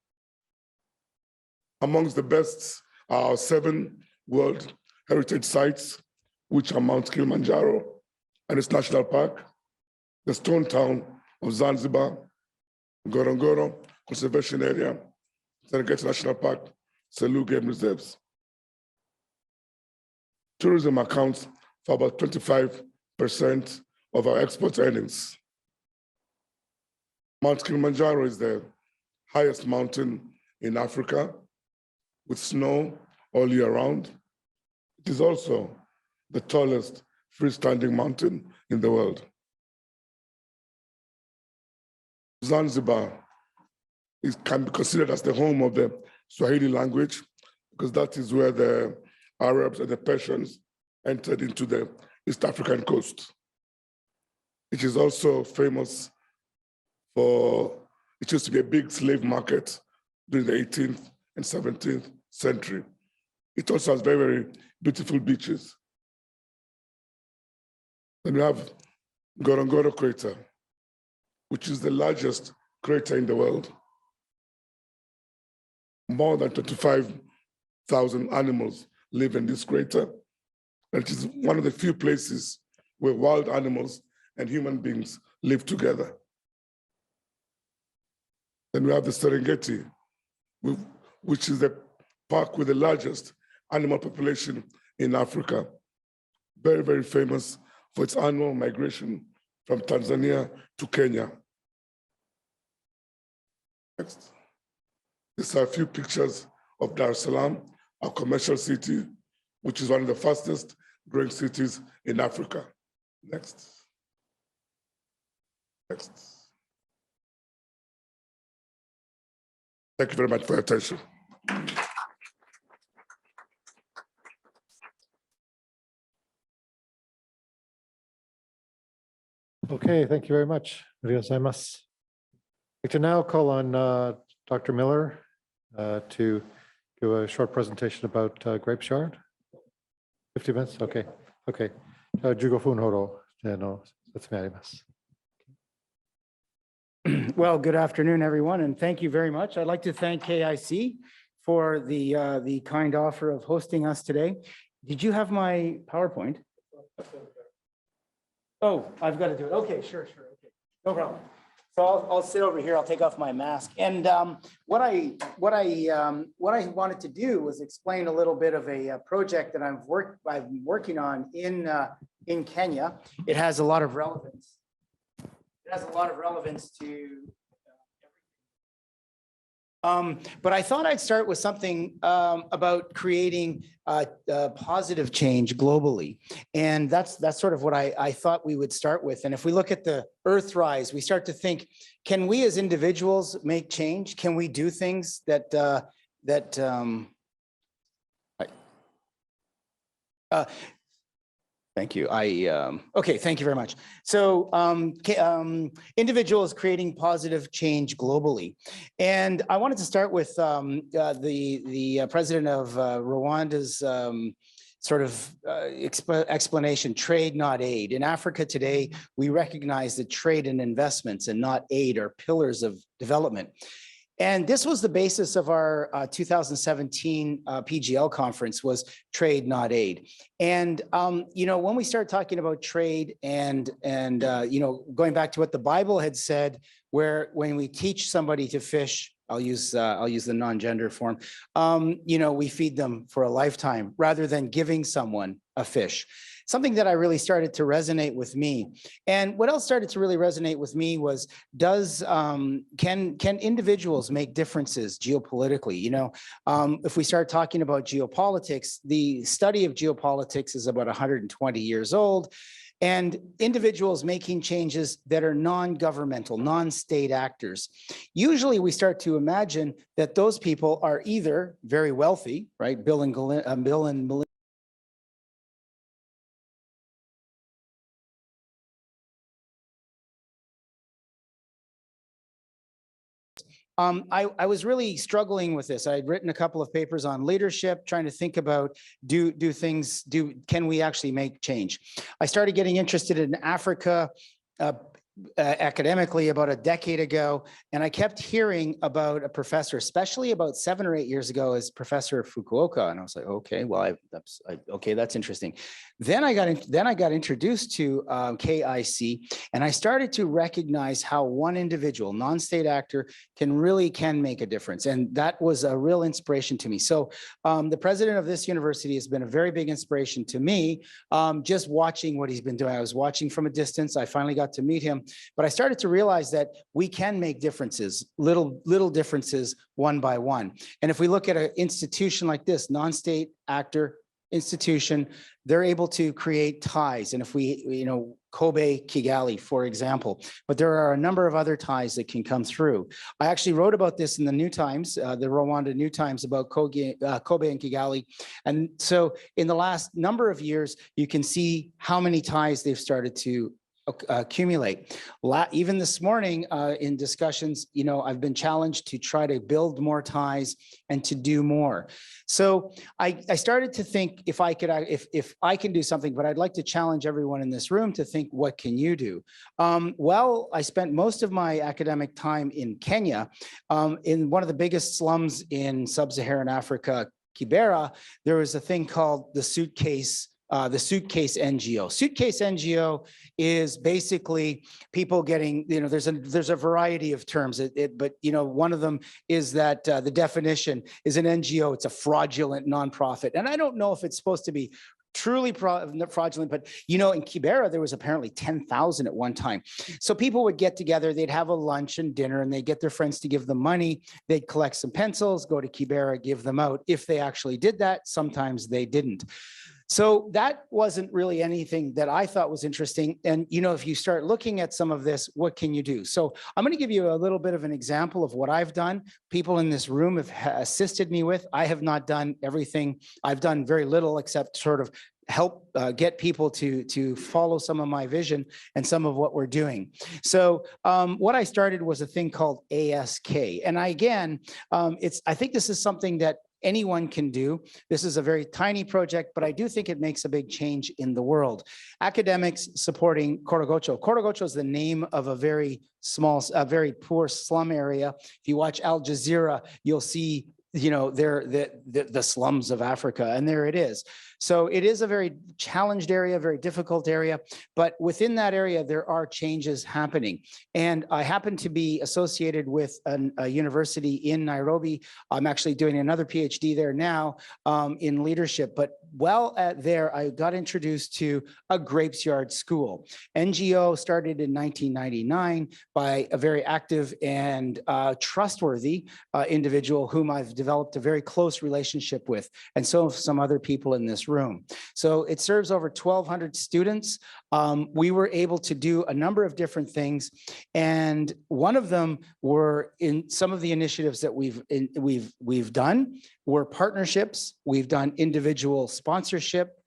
Amongst the best are our 7 World Heritage Sites, which are Mount Kilimanjaro and its National Park, the Stone Town of Zanzibar, Ngorongoro Conservation Area, Serengeti National Park, Selous Game Reserves. Tourism accounts for about 25% of our export earnings. Mount Kilimanjaro is the highest mountain in Africa with snow all year round. It is also the tallest freestanding mountain in the world. Zanzibar can be considered as the home of the Swahili language, because that is where the Arabs and the Persians entered into the East African coast. It is also famous for, it used to be a big slave market during the 18th and 17th century. It also has very beautiful beaches. Then we have Ngorongoro crater, which is the largest crater in the world. More than 25,000 animals live in this crater. And it is one of the few places where wild animals and human beings live together. Then we have the Serengeti, which is the park with the largest animal population in Africa. Very, very famous for its annual migration from Tanzania to Kenya. Next. These are a few pictures of Dar es Salaam, a commercial city, which is one of the fastest growing cities in Africa. Next. Next. Thank you very much for your attention. Okay, thank you very much. I'd like to now call on Dr. Miller to do a short presentation about grape shard. 50 minutes? Okay. Okay. 15分ほど説明あります。Well, good afternoon, everyone, and thank you very much. I'd like to thank KIC for the kind offer of hosting us today. Did you have my PowerPoint? Oh, I've got to do it. Okay, sure. Okay, no problem. So I'll sit over here. I'll take off my mask. And what I wanted to do was explain a little bit of a project that I've been working on in Kenya. It has a lot of relevance. It has a lot of relevance to but I thought I'd start with something about creating positive change globally. And that's sort of what I thought we would start with. And if we look at the Earthrise, we start to think, can we as individuals make change? Can we do things that thank you. Okay, thank you very much. So individuals creating positive change globally. And I wanted to start with the president of Rwanda's sort of explanation, trade, not aid. In Africa today, we recognize that trade and investments and not aid are pillars of development. And this was the basis of our 2017 PGL conference, was trade, not aid. And when we start talking about trade and going back to what the Bible had said, where when we teach somebody to fish, I'll use the non-gender form, we feed them for a lifetime rather than giving someone a fish. Something that I really started to resonate with me. And what else started to really resonate with me was, can individuals make differences geopolitically? If we start talking about geopolitics, the study of geopolitics is about 120 years old. And individuals making changes that are non-governmental, non-state actors. Usually we start to imagine that those people are either very wealthy, right? Bill and Melinda. I was really struggling with this. I had written a couple of papers on leadership, trying to think about can we actually make change? I started getting interested in Africa academically about a decade ago, and I kept hearing about a professor, especially about 7 or 8 years ago, as Professor Fukuoka, and I was like, okay, well, okay, that's interesting. Then I got introduced to KIC, and I started to recognize how one individual, non-state actor, can make a difference, and that was a real inspiration to me. So the president of this university has been a very big inspiration to me, just watching what he's been doing. I was watching from a distance. I finally got to meet him, but I started to realize that we can make differences, little differences, one by one. And if we look at an institution like this, non-state actor institution, they're able to create ties. And if we, Kobe, Kigali, for example, but there are a number of other ties that can come through. I actually wrote about this in the New Times, the Rwanda New Times, about Kobe and Kigali. And so in the last number of years, you can see how many ties they've started to accumulate. Even this morning in discussions, I've been challenged to try to build more ties and to do more. So I started to think if I can do something, but I'd like to challenge everyone in this room to think, what can you do? Well, I spent most of my academic time in Kenya, in one of the biggest slums in sub-Saharan Africa, Kibera. There was a thing called the suitcase the suitcase NGO. Suitcase NGO is basically people getting, there's a variety of terms, but one of them is that the definition is an NGO. It's a fraudulent nonprofit. And I don't know if it's supposed to be truly fraudulent, but in Kibera, there was apparently 10,000 at one time. So people would get together, they'd have a lunch and dinner, and they'd get their friends to give them money. They'd collect some pencils, go to Kibera, give them out. If they actually did that, sometimes they didn't. So that wasn't really anything that I thought was interesting. And, if you start looking at some of this, what can you do? So I'm going to give you a little bit of an example of what I've done. People in this room have assisted me with. I have not done everything. I've done very little except sort of help get people to follow some of my vision and some of what we're doing. So what I started was a thing called ASK. And I think this is something that anyone can do. This is a very tiny project, but I do think it makes a big change in the world. Academics supporting Corogocho. Corogocho is the name of a very small, very poor slum area. If you watch Al Jazeera, you'll see they're the slums of Africa, and there it is. So it is a very challenged area, very difficult area, but within that area, there are changes happening. And I happen to be associated with a university in Nairobi. I'm actually doing another PhD there now in leadership, but while there, I got introduced to a grapes yard school. NGO started in 1999 by a very active and trustworthy individual whom I've developed a very close relationship with, and so some other people in this room. So it serves over 1,200 students. We were able to do a number of different things, and one of them were in some of the initiatives that we've done were partnerships. We've done individual sponsorship,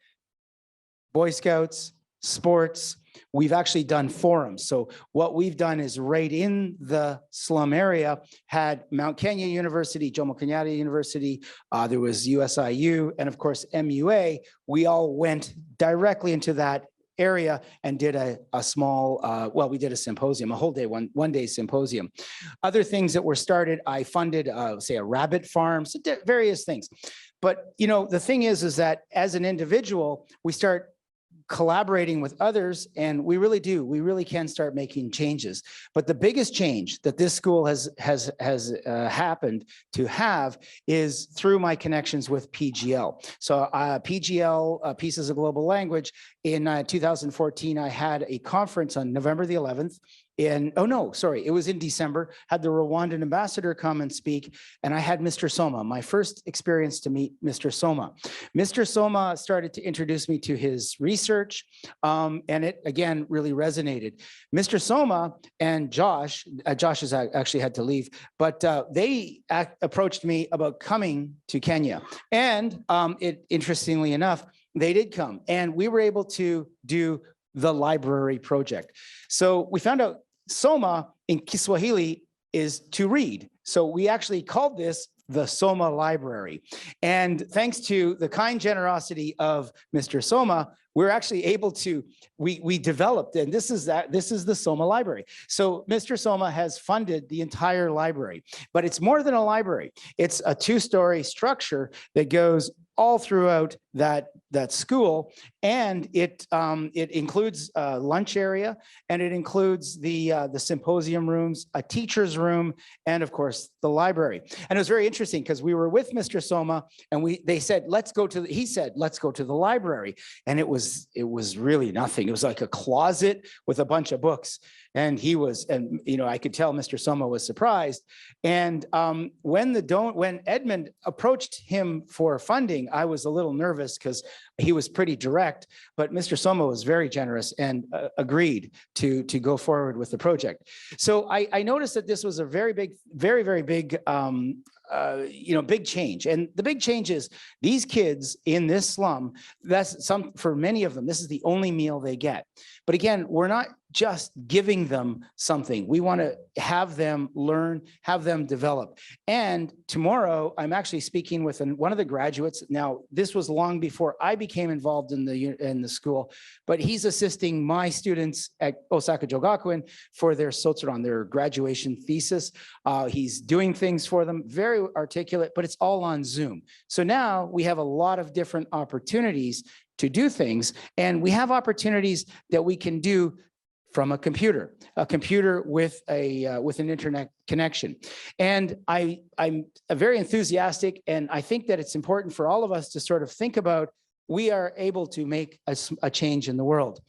Boy Scouts, sports. We've actually done forums. So what we've done is right in the slum area, had Mount Kenya University, Jomo Kenyatta University, there was USIU, and of course, MUA. We all went directly into that area and did a small, we did a symposium, a whole day, one day symposium. Other things that were started, I funded, say, a rabbit farm, so various things. But, the thing is that as an individual, we start collaborating with others, and we really can start making changes. But the biggest change that this school has happened to have is through my connections with PGL. So PGL, Pieces of Global Language, in 2014, I had a conference on November the 11th. It was in December, had the Rwandan ambassador come and speak, and I had Mr. Soma, my first experience to meet Mr. Soma. Mr. Soma started to introduce me to his research, and it, again, really resonated. Mr. Soma and Josh has actually had to leave, but they approached me about coming to Kenya. And interestingly enough, they did come, and we were able to do the library project. So we found out Soma in Kiswahili is to read. So we actually called this the Soma Library. And thanks to the kind generosity of Mr. Soma, we're actually able to, we developed, and this is the Soma Library. So Mr. Soma has funded the entire library, but it's more than a library. It's a two-story structure that goes all throughout that school, and it includes a lunch area, and it includes the symposium rooms, a teacher's room, and of course the library. And it was very interesting because we were with Mr. Soma, and he said, let's go to the library, and it was really nothing. It was like a closet with a bunch of books. And I could tell Mr. Soma was surprised. And when Edmund approached him for funding, I was a little nervous because he was pretty direct, but Mr. Soma was very generous and agreed to go forward with the project. So I noticed that this was a very big, very big, big change. And the big change is these kids in this slum, for many of them, this is the only meal they get. But again, we're not just giving them something. We want to have them learn, have them develop. And tomorrow, I'm actually speaking with one of the graduates. Now, this was long before I became involved in the school, but he's assisting my students at Osaka Jogakuen for their Sotsuran, their graduation thesis. He's doing things for them, very articulate, but it's all on Zoom. So now we have a lot of different opportunities to do things. And we have opportunities that we can do from a computer with an internet connection. And I'm very enthusiastic, and I think that it's important for all of us to sort of think about, we are able to make a change in the world.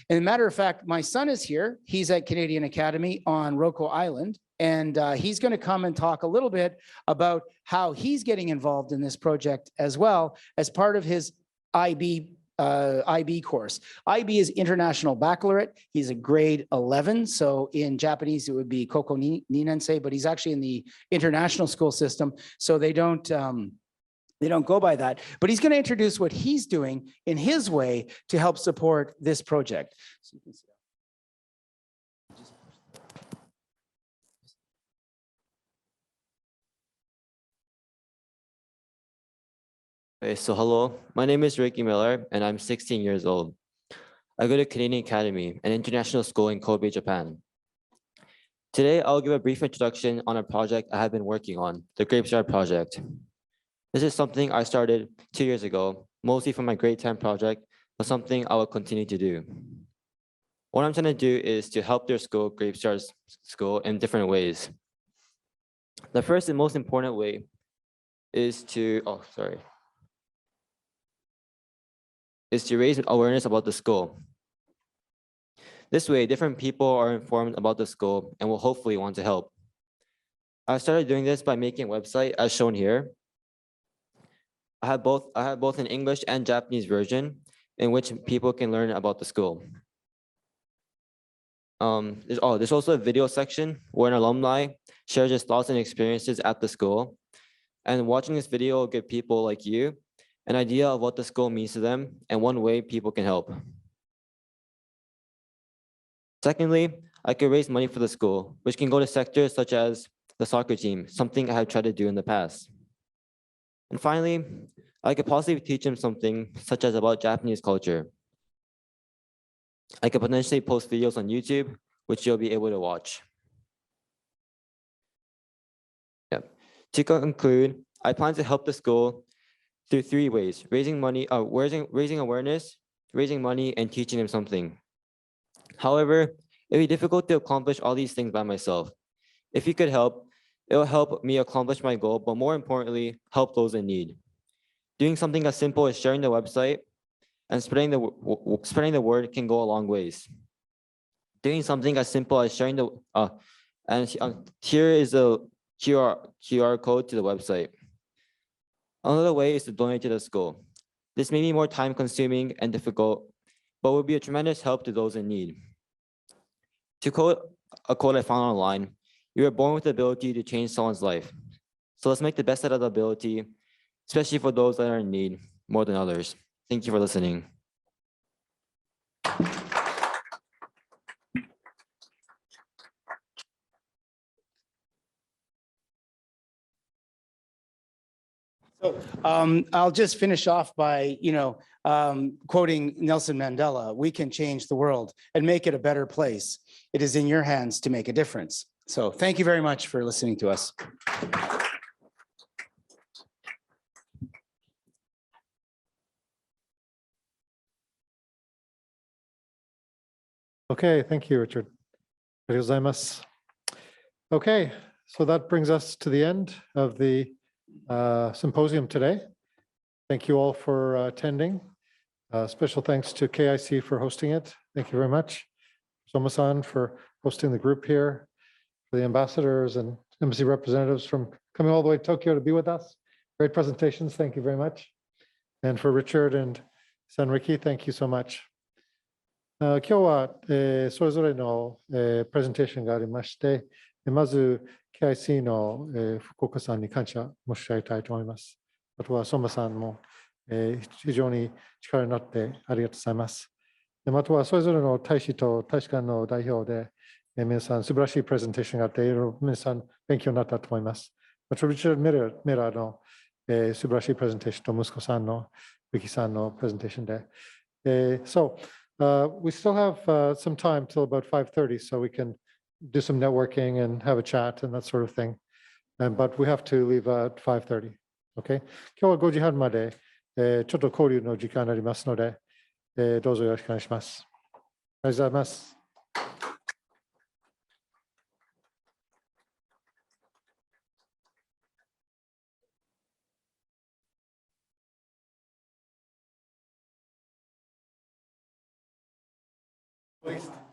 And a matter of fact, my son is here. He's at Canadian Academy on Roko Island, and he's going to come and talk a little bit about how he's getting involved in this project as well as part of his IB course. IB is International Baccalaureate. He's a grade 11. So in Japanese, it would be Koko Ninensei, but he's actually in the international school system. So they don't go by that, but he's going to introduce what he's doing in his way to help support this project. So you can see. Okay, so hello, my name is Ricky Miller and I'm 16 years old. I go to Canadian Academy, an international school in Kobe, Japan. Today, I'll give a brief introduction on a project I have been working on, the Grapeyard project. This is something I started 2 years ago, mostly for my grade 10 project, but something I will continue to do. What I'm trying to do is to help their school, Grapeyard's school, in different ways. The first and most important way is to, is to raise awareness about the school. This way, different people are informed about the school and will hopefully want to help. I started doing this by making a website as shown here. I have both an English and Japanese version in which people can learn about the school. There's also a video section where an alumni shares his thoughts and experiences at the school. And watching this video will give people like you an idea of what the school means to them and one way people can help. Secondly, I could raise money for the school, which can go to sectors such as the soccer team, something I have tried to do in the past. And finally, I could possibly teach them something such as about Japanese culture. I could potentially post videos on YouTube, which you'll be able to watch. To conclude, I plan to help the school through 3 ways: raising awareness, raising money, and teaching them something. However, it'd be difficult to accomplish all these things by myself. If you could help, it will help me accomplish my goal, but more importantly, help those in need. Doing something as simple as sharing the website and spreading the word can go a long ways. Doing something as simple as sharing the, here is a QR code to the website. Another way is to donate to the school. This may be more time consuming and difficult, but will be a tremendous help to those in need. To quote a quote I found online, "You are born with the ability to change someone's life. So let's make the best out of the ability, especially for those that are in need more than others." Thank you for listening. So I'll just finish off by, quoting Nelson Mandela: "We can change the world and make it a better place. It is in your hands to make a difference." So thank you very much for listening to us. Okay, thank you, Richard. Okay, so that brings us to the end of the symposium today. Thank you all for attending. Special thanks to KIC for hosting it. Thank you very much. Soma-san for hosting the group here, for the ambassadors and embassy representatives from coming all the way to Tokyo to be with us. Great presentations. Thank you very much. And for Richard and Sanriki, thank you so much. 今日はそれぞれのプレゼンテーションがありまして、まず KIC の福岡さんに感謝申し上げたいと思います。あとは相馬さんも非常に力になってありがとうございます。あとはそれぞれの大使と大使館の代表で皆さん素晴らしいプレゼンテーションがあって、皆さん勉強になったと思います。あとリチャード・ミラーの素晴らしいプレゼンテーションと息子さんのウィキさんのプレゼンテーションで。We still have some time till about 5:30, so we can do some networking and have a chat and that sort of thing. But we have to leave at 5:30. Okay? 今日は5時半までちょっと交流の時間になりますので、どうぞよろしくお願いします。ありがとうございます。Please.